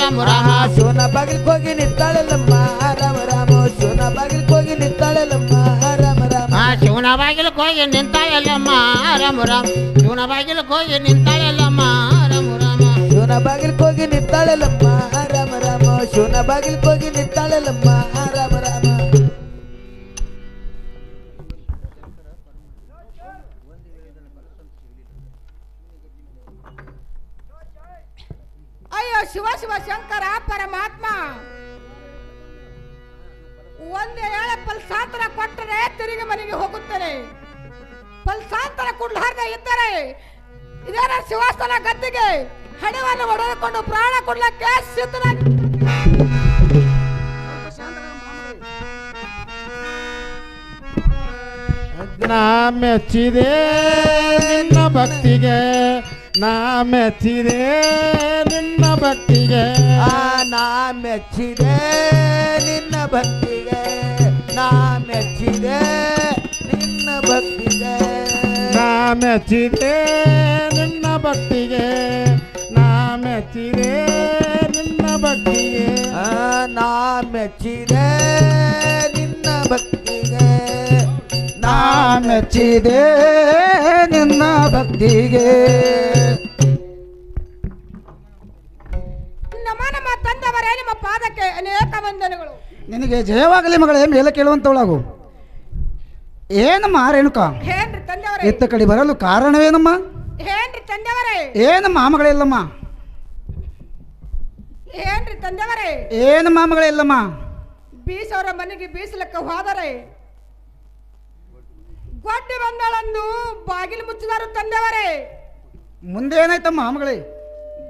ರಾಮ ಶಿವನ ಬಾಗಿಲ್ಗೆ ಹೋಗಿ ನಿಂತಾಳೆಲ್ಲಮ್ಮ ರಾಮ ರಾಮ ಶಿವನ ಬಾಗಿಲ್ಗೆ ಹೋಗಿ ನಿಂತಾಳೆಲ್ಲಮ್ಮ ರಾಮ ರಾಮ ಶಿವನ ಬಾಗಿಲಕ್ಕೆ ಹೋಗಿ ಹೋಗಿ ನಿಂತಾಳೆಲ್ಲಮ್ಮ ರಾಮ ರಾಮ ಶಿವನ ಬಾಗಿಲಕ್ಕೆ ಹೋಗಿ ನಿಂತಾಳೆಲ್ಲಮ್ಮ ರಾಮ ರಾಮ ಶಿವನ ಬಾಗಿಲ್ಕ್ ಹೋಗಿ ನಿಂತಾಳೆಲ್ಲಮ್ಮ ರಾಮ ರಾಮ ಶಿವನ ಬಾಗಿಲ್ಕ್ ಹೋಗಿ ನಿಂತಾಳೆಲ್ಲಮ್ಮ ರಾಮ ರಾಮ ಅಯ್ಯೋ ಶಿವ ಶಿವ ಶಂಕರ ಪರಮಾತ್ಮ ಒಂದೇ ಏಳೆ ಫಲಸಾಂತರ ಕೊಟ್ಟರೆ ತಿರುಗಿ ಮನೆಗೆ ಹೋಗುತ್ತೇನೆ. ಫಲಸಾಂತರ ಕೊಡ್ಲಾರ್ದೆ ಇದ್ದರೆ ಇದೇನ ಶಿವಸ್ಥಾನ ಗದ್ದಿಗೆ ಹಣವನ್ನು ಹೊಡೆದುಕೊಂಡು ಪ್ರಾಣ ಕೊಡ್ಲಕ್ಕೆ ಸಿದ್ಧನಾಗಿ ನಾ ಮೆಚ್ಚಿದೆ ನಿನ್ನ ಭಕ್ತಿಗೆ ನಾ ಮೆಚ್ಚಿದೆ ನಿನ್ನ ಭಕ್ತಿಗೆ ನಾ ಮೆಚ್ಚಿದೆ ನಿನ್ನ ಭಕ್ತಿಗೆ ನಾ ಮೆಚ್ಚಿದೆ ನಿನ್ನ ಭಕ್ತಿಗೆ ನಾ ಮೆಚ್ಚಿದೆ ನಿನ್ನ ಭಕ್ತಿಗೆ ನಾ ಮೆಚ್ಚಿದೆ ನಿನ್ನ ಭಕ್ತಿಗೆ ನಾ ಮೆಚ್ಚಿದೆ ನಿನ್ನ ಭಕ್ತಿಗೆ ನಾ ಮೆಚ್ಚಿದೆ ನಿನ್ನ ಭಕ್ತಿಗೆ ನಮ್ಮ ತಂದವರೇ ನಿಮ್ಮ ಪಾದಕ್ಕೆ ಅನೇಕ ವಂದನೆಗಳು. ನಿನಗೆ ಜಯವಾಗಲಿ ಮಗಳೇ, ಮೇಲೆ ಕೇಳುವಂತವಳಾಗು. ಏನಮ್ಮ ರೇಣುಕಾ, ಏನ್ರಿ ತಂದೆಯವರೇ? ಎತ್ತ ಕಡೆ ಬರಲು ಕಾರಣವೇನಮ್ಮ? ಏನ್ರಿ ತಂದೆಯವರೇ? ಏನಮ್ಮ ಮಗಳಿಲ್ಲಮ್ಮ? ಏನ್ರಿ ತಂದೆಯವರೇ? ಏನಮ್ಮ ಮಗಳಿಲ್ಲಮ್ಮ? ಬೀಸವರ ಮನೆಗೆ ಬೀಸಲಕ್ಕೆ ಹೋದರೆ ಗೊಡ್ಡಿ ಬಂದಳಂದು ಬಾಗಿಲು ಮುಚ್ಚಿದರು ತಂದೆಯವರೇ. ಮುಂದೆ ಏನಾಯ್ತಮ್ಮ ಮಗಳೇ?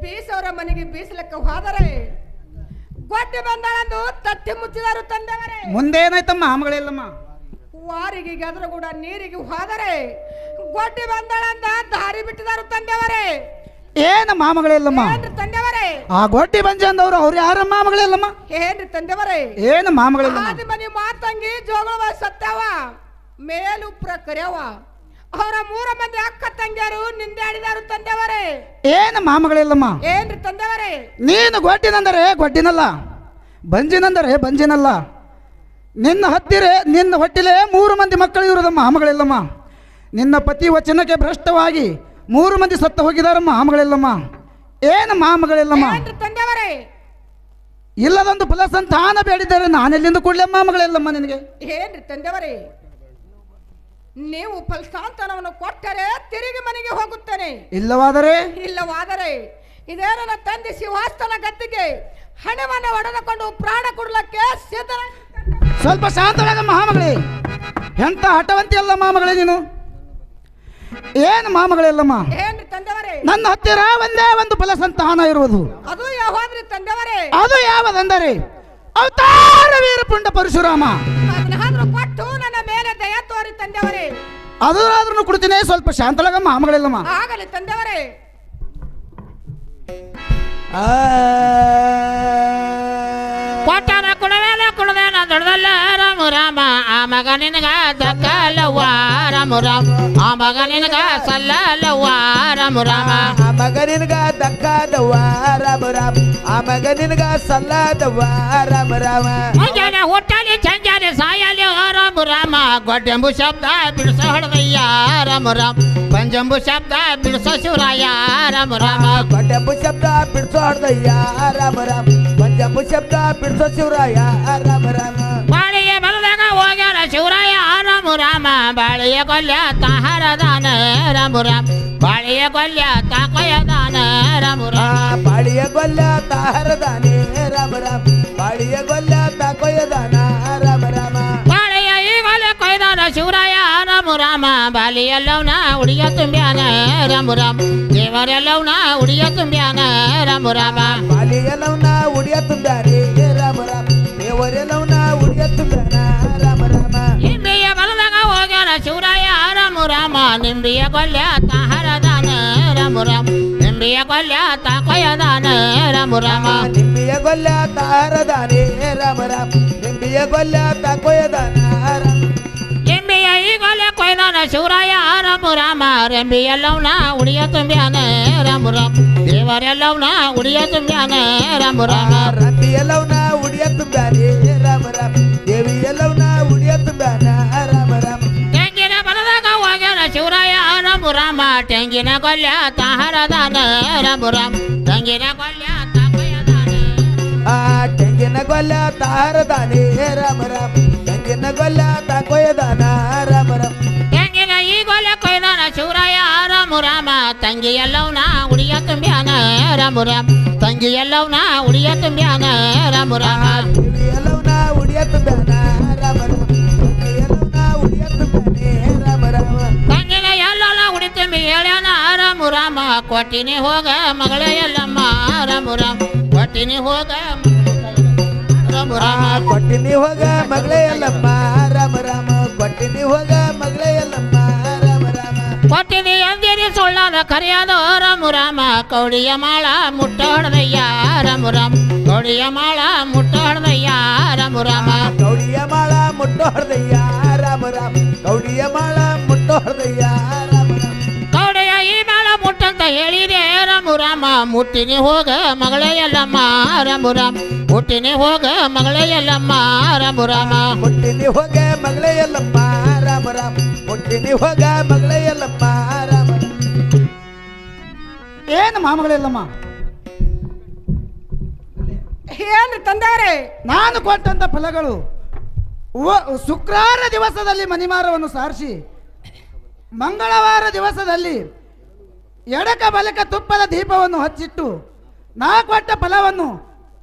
ಬೀಸವರ ಮನೆಗೆ ಬೀಸಲಕ್ಕೆ ಹೋದರೆ ಗೊಡ್ಡಿ ಬಂದಳಂದು ತಟ್ಟಿ ಮುಚ್ಚಿದರು ತಂದೆಯವರೇ. ಮುಂದೆ ಏನಾಯ್ತಮ್ಮ ಮಗಳಿಲ್ಲಮ್ಮ? ವಾರಿಗೆ ಗದ್ರ ಕೂಡ ನೀರಿಗೆ ಹೋದರೆ ಗೊಡ್ಡಿ ಬಂದಳಂದ ದಾರಿ ಬಿಟ್ಟಿದರು ತಂದೆಯವರೇ. ಏನಮ್ಮ ಮಗಳಿಲ್ಲಮ್ಮ? ಏನ್ರಿ ತಂದೆಯವರೇ? ಆ ಗೊಡ್ಡಿ ಬಂಜೆ ಅಂದವ್ರು ಅವ್ರು ಯಾರಮ್ಮ ಮಗಳಿಲ್ಲಮ್ಮ? ಏನ್ರಿ ತಂದೆಯವರೇ? ಏನಮ್ಮ ಮಗಳಿಲ್ಲಮ್ಮ? ಆದಿ ಮನಿ ಮಾತಂಗಿ ಜೋಗಳ ಸತ್ತವ ಮೇಲುಪ್ರ ಕರೆಯವ ಅವರ 3 ಮಂದಿ ಅಕ್ಕ ತಂಗಿಯರು ನಿಂದಾಡಿದಾರು ತಂದೆಯವರೇ. ಏನಮ್ಮ ಮಗಳಿಲ್ಲಮ್ಮ? ಏನ್ರಿ ತಂದೆಯವರೇ? ನೀನು ಗೊಡ್ಡಿನಂದರೆ ಗೊಡ್ಡಿನಲ್ಲ, ಬಂಜಿನಂದರೆ ಬಂಜಿನಲ್ಲ. ನಿನ್ನ ಹತ್ತಿರ ನಿನ್ನ ಹೊಟ್ಟಿಲೆ 3 ಮಂದಿ ಮಕ್ಕಳು ಇರುವುದಮ್ಮ ಮಗಳಿಲ್ಲಮ್ಮ. ನಿನ್ನ ಪತಿ ವಚನಕ್ಕೆ ಭ್ರಷ್ಟವಾಗಿ 3 ಮಂದಿ ಸತ್ತ ಹೋಗಿದಾರಮ್ಮ ಮಗಳಿಲ್ಲಮ್ಮ. ಏನಮ್ಮ ಮಗಳಿಲ್ಲಮ್ಮ? ಏನ್ರಿ ತಂದೆಯವರೇ? ಇಲ್ಲದೊಂದು ಫಲಸಂತಾನ ಬೇಡಿದ್ದಾರೆ, ನಾನೆಲ್ಲಿಂದ ಕೊಡ್ಲಮ್ಮ ಮಗಳಿಲ್ಲಮ್ಮ ನಿನಗೆ? ಏನ್ರಿ ತಂದೆಯವರೇ? ನೀವು ಫಲಸಾಂತನವನ್ನು ಕೊಟ್ಟರೆ ತಿರುಗಿ ಮನೆಗೆ ಹೋಗುತ್ತೇನೆ. ಇಲ್ಲವಾದರೆ ಇದೇ ನನ್ನ ತಂದೆ ಶಿವಾಸ್ತನ ಗದ್ದಿಗೆ ಹಣವನ್ನು ಹೊಡೆದುಕೊಂಡು ಪ್ರಾಣ ಕೊಡ್ಲಕ್ಕೆ ಸಿದ್ಧ. ಸ್ವಲ್ಪ ಶಾಂತಳಾಗಮ್ಮ ಮಗಳೇ. ಎಂತ ಹಠವಂತಿ ಅಲ್ಲಮ್ಮ ಮಗಳೇ ನೀನು. ಏನು ಮಾಮಗಳಿಲ್ಲಮ್ಮ? ಏನ್ರಿ ತಂದೆಯವರೇ? ನನ್ನ ಹತ್ತಿರ ಒಂದೇ ಒಂದು ಫಲಸಂತಾನ ಇರುವುದು. ಅದು ಯಾವಾದ್ರಿ ತಂದೆಯವರೇ? ಅದು ಯಾವುದೆಂದರೆ ಅವತಾರ ವೀರಪುಂಡ ಪರಶುರಾಮ. ಅದನ್ನಾದ್ರೂ ಕೊಟ್ಟು ನನ್ನ ಮೇಲೆ ದಯ ತೋರಿ ತಂದೆಯವರೇ. ಅದಾದ್ರೂ ಕೊಡ್ತೀನಿ, ಸ್ವಲ್ಪ ಶಾಂತಳಾಗಮ್ಮ ಮಗಳಿಲ್ಲಮ್ಮ. ಆಗಲಿ ತಂದೆಯವರೇ. ಕೊಟ್ಟನ ಕುಡವೇಲೆ ಕುಡದೇನ ದೊಡ್ಡದಲ್ಲ ರಾಮ ರಾಮ ಆ ಮಗ ನಿನಗ ದಕ್ಕಲ್ಲವ್ವ ರಾಮ ರಾಮ ಆ ಮಗ ನಿನಗ ಸಲ್ಲಲ್ಲವ್ವ ರಾಮ ರಾಮ ಆ ಮಗ ನಿನಗ ದಕ್ಕದವ್ವ ರಾಮ ರಾಮ ಆ ಮಗ ನಿನಗ ಸಲ್ಲದವ್ವ ರಾಮ ರಾಮ ಮುಂಜಾನೆ ಹುಟ್ಟಲಿ ಚಂಜಾನೆ ಸಾಯಲಿ ರಾಮ ರಾಮ ಗೊಡ್ಡೆಂಬು ಶಬ್ದ ಬಿಡಿಸ ಹೊಡೆದಯ್ಯ ರಾಮ ರಾಮ ಪಂಜಂಬು ಶಬ್ದ ಬಿಡಿಸೋ ಶಿವರಾಯ ರಾಮ ರಾಮ ಗೊಡ್ಡೆಂಬು ಶಬ್ದ ಬಿಡಿಸೋ ಹೊಡೆದಯ್ಯ ರಾಮ ರಾಮ ಪಂಜಂಬು ಶಬ್ದ ಬಿಡಿಸೋ ಶಿವರಾಯ ರಾಮ ರಾಮ ಬಾಳಿಗೆ ಬಲದಾಗ ಹೋಗ್ಯಾರ ಶಿವರಾಯ ರಾಮ ರಾಮ ಬಾಳಿಯ ಕೊಲ್ಯ ತಾಹಾರದಾನ ರಾಮ ರಾಮ ಬಾಳಿಯ ಕೊಲ್ಯ ತಾಕೊಯದಾನ ರಾಮ ರಾಮ ಬಾಳಿಯ ಗೊಲ್ಲ ತಾಹರದಾನೆ ರಾಮ ರಾಮ ಬಾಳಿಯ ಗೊಲ್ಲ ತಾಕೊಯದಾನ ರಾಮ ರಾಮ ಬಾಳಿಯ ಈಗಲೇ ಕೊಯ್ದಾನ ಶಿವರಾಯ ರಾಮ ರಾಮ ಬಾಲಿಯಲ್ಲವನ ಉಡಿಯ ತುಂಬ್ಯಾನ ರಾಮ ರಾಮ ದೇವರೆಲ್ಲವನ ಉಡಿಯ ತುಂಬ್ಯಾನ ರಾಮ ರಾಮ ಬಾಲಿಯಲ್ಲವನ ಉಡಿಯ ತುಂಬ್ಯಾನೆ ರಾಮ ರಾಮ ದೇವರೆಲ್ಲವನ ಉಡಿಯ ತುಂಬ್ಯಾನ ರಾಮ ರಾಮ ನಿಂಬಿಯ ಬಲದಾಗ ಹೋಗ್ಯಾನ ಶಿವರಾಯ ರಾಮ ರಾಮ ನಿಂಬಿಯ ಕೊಲ್ಯ ತಾಹಾರದಾನ ರಾಮ ರಾಮ ನಿಂಬಿಯ ಕೊಲ್ಯ ತಾಕೊಯದಾನ ರಾಮ ರಾಮ ನಿಂಬಿಯ ಗೊಲ್ಲ ತಾಹರದಾನೆ ರಾಮ ರಾಮ ನಿಂಬಿಯ ಗೊಲ್ಲ ತಾಕೊಯದಾನ ರಾಮ ನಿಂಬಿಯ ಈಗಲೇ ಕೊಯ್ದಾನ ಶಿವರಾಯ ರಾಮ ರಾಮ ರೆಂಬಿಯಲ್ಲವನ ಉಡಿಯ ತುಂಬ್ಯಾನ ರಾಮ ರಾಮ ದೇವರೆಲ್ಲವನ ಉಡಿಯ ತುಂಬ್ಯಾನ ರಾಮ ರಾಮ ರಂಬಿಯಲ್ಲವನ ಉಡಿಯ ತುಂಬ್ಯಾನೆ ರಾಮ ರಾಮ ದೇವಿಯಲ್ಲವನ ಉಡಿಯ ತುಂಬ್ಯಾನ ರಾಮ ರಾಮ ತೆಂಗಿನ ಬಲದಾಗ ಹೋಗ್ಯಾನ ತಂಗಿನ ಕೊಲ್ಯ ತಾಹರದಾನ ರಾಮ ರಾಮ ತಂಗಿನ ಕೊಲ್ಯ ತಾಕೊಯ್ಯದಾನ ಆ ತೆಂಗಿನ ಗೊಲ್ಲ ತಾರದಾನೆ ರಾಮ ರಾಮ ತೆಂಗಿನ ಗೊಲ್ಲ ತಾಕೊಯ್ಯದಾನ ರಾಮ ರಾಮ ತಂಗಿನ ಈ ಕೊಲ್ಯ ಕೊಯ್ದಾನ ಶಿವರಾಯ ರಾಮ ರಾಮ ತಂಗಿ ಎಲ್ಲವನ ಉಡಿಯ ತುಂಬ್ಯಾನ ರಾಮ ರಾಮ ತಂಗಿ ಎಲ್ಲವನ ಉಡಿಯ ತುಂಬ್ಯಾನ ರಾಮ ರಾಮ ಎಲ್ಲವನ ಉಡಿಯತ್ತು ಬ್ಯಾನ ರಾಮ ರಾಮ ಎಲ್ಲವನ ಉಡಿಯತ್ತು ಬ್ಯಾನೆ ರಾಮ ರಾಮ ತಂಗಿನ ಎಲ್ಲನ ಉಡಿ ತುಂಬಿ ಹೇಳ್ಯಾನ ರಾಮ ರಾಮ ಕೊಟ್ಟಿನಿ ಹೋಗ ಮಗಳ ಎಲ್ಲಮ್ಮ ರಾಮ ರಾಮ ಕೊಟ್ಟಿನಿ ಹೋಗ ರಾಮ ರಾಮ ಕೊಟ್ಟಿನಿ ಹೋಗ ಮಗಳೇ ಎಲ್ಲಮ್ಮ ರಾಮ ರಾಮ ಕೊಟ್ಟಿನಿ ಹೋಗ ಮಗಳೇ ಎಲ್ಲಮ್ಮ ರಾಮ ರಾಮ ಕೊಟ್ಟಿನಿ ಅಂದಿರಿ ಸುಳ್ಳಾದ ಕರೆಯಾದ ರಾಮ ರಾಮ ಕೌಡಿಯ ಮಾಳ ಮುಟ್ಟ ಹೊಡೆದಯ್ಯ ರಾಮ ರಾಮ ಕೌಡಿಯ ಮಾಳ ಮುಟ್ಟ ಹೊಡೆದಯ್ಯ ರಾಮ ರಾಮ ಗೌಡಿಯ ಮಾಳ ಮುಟ್ಟೋ ಹೃದಯ ರಾಮ ರಾಮ ಗೌಡಿಯ ಮಾಳ ಮುಟ್ಟೋ ಹೃದಯ ರಾಮ ರಾಮ ಕೌಡೆಯ ಈ ಮಾಳ ಮುಟ್ಟಂತ ಹೇಳಿದೆ ರಾಮ ರಾಮ ಮುಟ್ಟಿನಿ ಹೋಗ ಮಗಳೇ ಎಲ್ಲಮ್ಮ ರಾಮ ರಾಮ ಮುಟ್ಟಿನಿ ಹೋಗ ಮಗಳೇ ಎಲ್ಲಮ್ಮ ರಾಮ ರಾಮ ಮುಟ್ಟಿನಿ ಹೋಗ ಮಗಳೇ ಎಲ್ಲಮ್ಮ ರಾಮ ರಾಮ ಮುಟ್ಟಿನಿ ಹೋಗ ಮಗಳೇ ಎಲ್ಲಮ್ಮ ರಾಮ ರಾಮ ಏನು ಮಾಮಗಳಿಲ್ಲಮ್ಮ, ಏನ್ರಿ ತಂದೆಯವರೇ? ನಾನು ಕೊಟ್ಟಂತ ಫಲಗಳು ಶುಕ್ರವಾರ ದಿವಸದಲ್ಲಿ ಮಣಿಮಾರವನ್ನು ಸಾರಿಸಿ ಮಂಗಳವಾರ ದಿವಸದಲ್ಲಿ ಎಡಕ ಬಲಕ ತುಪ್ಪದ ದೀಪವನ್ನು ಹಚ್ಚಿಟ್ಟು ನಾ ಕೊಟ್ಟ ಫಲವನ್ನು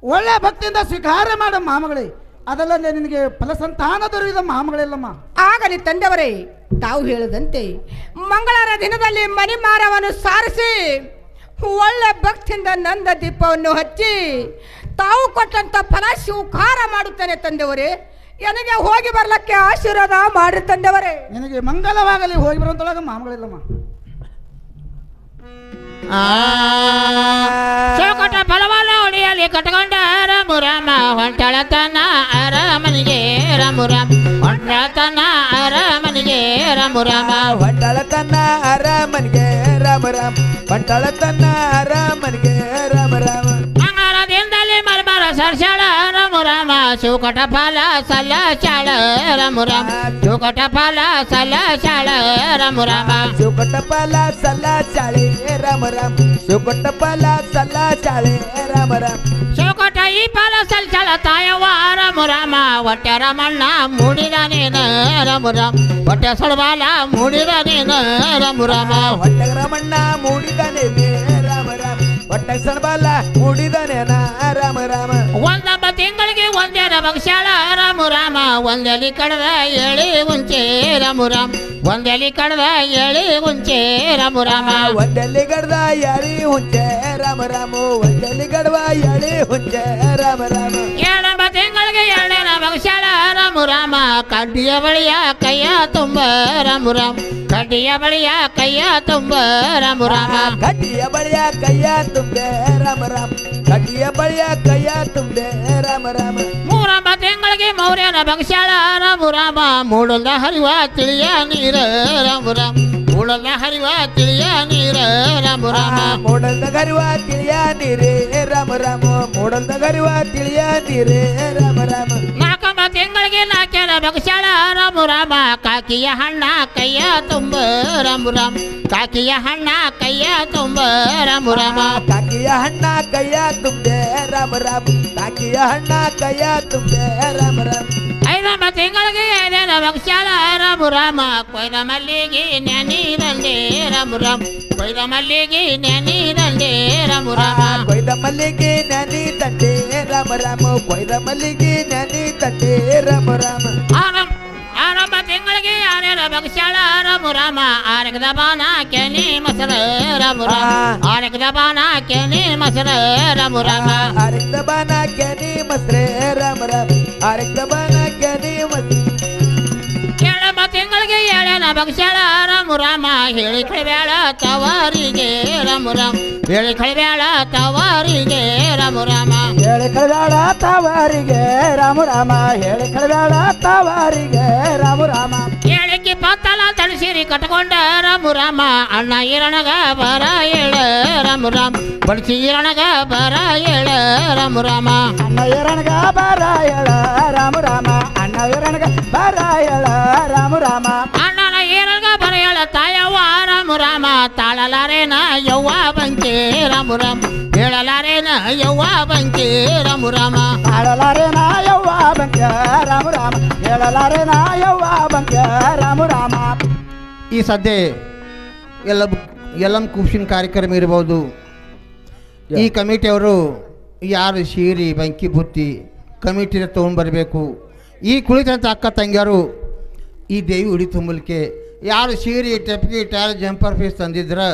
ಒಳ್ಳೆ ಭಕ್ತಿಯಿಂದ ಸ್ವೀಕಾರ ಮಾಡ ಮಾಮಗಳೇ, ಅದಲ್ಲದೆ ನಿನಗೆ ಫಲಸಂತಾನ ದೊರೆಯುವ ಮಾಮಗಳಿಲ್ಲಮ್ಮ. ಆಗಲಿ ತಂದೆಯವರೇ, ತಾವು ಹೇಳದಂತೆ ಮಂಗಳವಾರ ದಿನದಲ್ಲಿ ಮಣಿಮಾರವನ್ನು ಸಾರಿಸಿ ಒಳ್ಳೆ ಭಕ್ತಿಯಿಂದ ನಂದ ದೀಪವನ್ನು ಹಚ್ಚಿ ತಾವು ಕೊಟ್ಟಂತ ಫಲ ಸ್ವೀಕಾರ ಮಾಡುತ್ತೇನೆ ತಂದೆಯವರೇ. ನನಗೆ ಹೋಗಿ ಬರ್ಲಕ್ಕೆ ಆಶೀರ್ವಾದ ಮಾಡಿ ತಂದೆಯವರೇ. ನಿನಗೆ ಮಂಗಲವಾಗಲಿ, ಹೋಗಿ ಬರುವಂತೊಳಗ ಮಾಮಗಳಿಲ್ಲಮ್ಮ. ಚೌಕಟ ಫಲವನ್ನ ಹೊಡೆಯಲಿ ಕಟ್ಕೊಂಡ ರಾಮ ರಾಮ ಹೊಂಟಳತನ ಅರಮನಿಗೆ ರಾಮ ರಾಮ ಹೊಂಟಳತನ ಅರಮನಿಗೆ ರಾಮ ರಾಮ ಹೊಂಟಳತನ ಅರಮನಿಗೆ ರಾಮ ರಾಮ ಹೊಂಟಳತನ ಅರಮನಿಗೆ ರಾಮ ರಾಮ ಮಂಗಳದಿಂದಲೇ ಮರಬರ ಸರ್ಸಾಳ ರಾಮ ರಾಮ ಚೌಕಟ ಫಲ ಸಲ್ಲ ಚಾಳ ರಾಮ ರಾಮ ಚೌಕಟ ಫಲ ಸಲ್ಲ ಚಾಳ ರಾಮ ರಾಮ ಸುಕಟ ಫಲ ಸಲ್ಲ ಚಾಳೆ ರಾಮ ರಾಮ ಸುಕಟ ಫಲ ಸಲ್ಲ ಚಾಳೆ ರಾಮ ರಾಮ ಚೌಕಟ ಈ ಫಲ ಸಲ್ಚಾಳ ತಾಯವ್ವ ರಾಮ ರಾಮ ಹೊಟ್ಟೆ ರಮಣ್ಣ ಮೂಡಿದ ನೀನ ರಾಮ ರಾಮ ಹೊಟ್ಟೆ ಸೊಡಬಾಲ ಮೂಡಿದ ನೀನ ರಾಮ ರಾಮ ಹೊಟ್ಟೆ ರಮಣ್ಣ ಮೂಡಿದಾನೆ ರಾಮ ರಾಮ ಹೊಟ್ಟೆ ಸಣಬಾಲ ಮೂಡಿದಾನೆ ರಾಮ ರಾಮ ಒಂದೊಬ್ಬ ತಿಂಗಳಿಗೆ ಒಂದೇನ ಭಕ್ಷಾಳ ರಾಮ ರಾಮ ಒಂದೆಲಿ ಕಡದ ಎಳಿ ಉಂಚೆ ರಾಮ ರಾಮ ಒಂದೆಲಿ ಕಡದ ಎಳಿ ಉಂಚೆ ರಾಮ ರಾಮ ಒಂದಲ್ಲಿ ಗಡ್ದ ಎಳಿ ಹುಂಚೆ ರಾಮ ರಾಮ ಒಂದಲ್ಲಿ ಗಡ್ವ ಎಳಿ ಹುಂಚೆ ರಾಮ ರಾಮ ಎರಡೊಬ್ಬ ತಿಂಗಳಿಗೆ ಎರಡೇನ ಭಕ್ಷಾಳ ರಾಮ ರಾಮ ಕಡ್ಡಿಯ ಬಳಿಯ ಕೈಯ ತುಂಬ ರಾಮ ರಾಮ ಕಡ್ಡಿಯ ಬಳಿಯ ಕೈಯ ತುಂಬ ರಾಮ ರಾಮ ಕಡ್ಡಿಯ ಬಳಿಯ ಕೈಯ ತುಂಬೆ ರಾಮ ರಾಮ ಕಡ್ಡಿಯ ಬಳಿಯ ಕೈಯ ತುಂಬೆ ರಾಮ ರಾಮ ಮೂರೊಬ್ಬ ತಿಂಗಳಿಗೆ ಮೌರ್ಯನ ಭಕ್ಷಾಳ ರಾಮ ರಾಮ ಮೂಡಲ್ದ ಹರಿವ ತಿಳಿಯ ನೀರ ರಾಮ ರಾಮ ಮೂಡಲ್ದ ಹರಿವ ತಿಳಿಯ ನೀರ ರಾಮ ರಾಮ ಮೂಡಲ್ದ ಗರಿವ ತಿಳಿಯ ನೀರೇ ರಾಮ ರಾಮ ಮೂಡಲ್ದ ಗರಿವ ತಿಳಿಯ ನೀರೇ ರಾಮ ರಾಮ ನಾಲ್ಕೊಂಬ ತಿಂಗಳಿಗೆ ನಾಲ್ಕೇನ ಭಕ್ಷಾಳ ರಾಮ ರಾಮ ಕಾಕಿಯ ಹಣ್ಣ ಕೈಯ ತುಂಬ ರಾಮ ರಾಮ ಕಾಕಿಯ ಹಣ್ಣ ಕೈಯ ತುಂಬ ರಾಮ ರಾಮ ಕಾಕಿಯ ಹಣ್ಣ ಕೈಯ ತುಂಬೆ ರಾಮ ರಾಮ ಕಾಕಿಯ ಹಣ್ಣ ಕೈಯ ತುಂಬೆ ರಾಮ ರಾಮ ಐದೊಂಬ ತಿಂಗಳಿಗೆ ಐದೇನ ಭಕ್ಷಾಳ ರಾಮ ರಾಮ ಕೊಯ್ದ ಮಲ್ಲಿಗೆ ನೆನೀರಂದೆ ರಾಮ ರಾಮ ಕೊಯ್ದ ಮಲ್ಲಿಗೆ ನೆನೀರಂದೆ ರಾಮ ರಾಮ ಕೊಯ್ದ ಮಲ್ಲಿಗೆ ನೆನಿ ತಂದೆ ರಾಮ ರಾಮ ಕೊಯ್ದ ಮಲ್ಲಿಗೆ ನೆನಿ ತಂದೆ ರಾಮ ರಾಮ ಆರಂಭ ತಿಂಗಳಿಗೆ ಆನೇನ ಭಕ್ಷಾಳ ರಾಮ ರಾಮ ಆರಕದ ಬಾನ ಕೆನಿ ಮಸರ ರಾಮ ರಾಮ ಆರಕದ ಬಾನ ಕೆನಿ ಮಸರ ರಾಮ ರಾಮ ಆರಕ್ತ ಬಾನ ಕೆನಿ ಮಸ್ರೆ ರಾಮ ರಾಮ ಆರಕ್ತ ಬಾನ ಕೆನಿ ಮಸ್ರೆ ಏಳಂಬ ತಿಂಗಳಿಗೆ ಏಳೇನ ಭಕ್ಷಾಳ ರಾಮ ರಾಮ ಹೇಳಿ ಕಳಬೇಳ ತವಾರಿಗೆ ರಾಮ ರಾಮ ಹೇಳಿ ಕಳಬೇಳ ತವಾರಿಗೆ ರಾಮ ರಾಮ ಹೇಳಿ ಕಳೆದಾಳ ತಾವಾರಿಗೆ ರಾಮ ರಾಮ ಹೇಳಿ ಕಳೆದಾಳ ತಾವಾರಿಗೆ ರಾಮ ರಾಮ ಹೇಳಿಕೆ ಪತ್ತಲ ತಳಿಸಿರಿ ಕಟ್ಕೊಂಡ ರಾಮ ರಾಮ ಅಣ್ಣ ಈರಣಗ ಬರ ಏಳ ರಾಮ ರಾಮ ಬಡಿಸಿ ಈರಣಗ ಬರ ಏಳ ರಾಮ ರಾಮ ಅಣ್ಣ ಎರಣಗ ಬಾರ ಹೇಳ ರಾಮ ರಾಮ ಅಣ್ಣ ಎರಣಗ ಬಾರ ಹೇಳ ರಾಮ ರಾಮ ಅಣ್ಣನ ಈರಣಗ ಬರ ಏಳ ತಾಯವ್ವ ರಾಮ ರಾಮ ತಾಳಲಾರೆ ಯವ್ವ ಬಂಕೆ ರಾಮು ರಾಮ ತಾಳಲಾರೆ ನಾ ಯವ್ವ ಬಂಕ್ಯ ರಾಮ ರಾಮ ಹೇಳಲಾರೆ ನಾ ಯವ್ವ ಬಂಕ್ಯ ರಾಮ ರಾಮ. ಈ ಸದ್ಯ ಎಲ್ಲಂ ಕುಪ್ಸಿನ ಕಾರ್ಯಕ್ರಮ ಇರ್ಬೋದು. ಈ ಕಮಿಟಿಯವರು ಯಾರು ಸೀರಿ ಬಂಕಿ ಬುತ್ತಿ ಕಮಿಟಿನ ತೊಗೊಂಡ್ಬರಬೇಕು. ಈ ಕುಳಿತಂಥ ಅಕ್ಕ ತಂಗಿಯರು ಈ ದೇವಿ ಉಡಿ ತುಂಬಲಿಕ್ಕೆ ಯಾರು ಸೀರೆ ಟೆಪ್ಗೆ ಟೈರ್ ಜಂಪರ್ ಪೀಸ್ ತಂದಿದ್ರೆ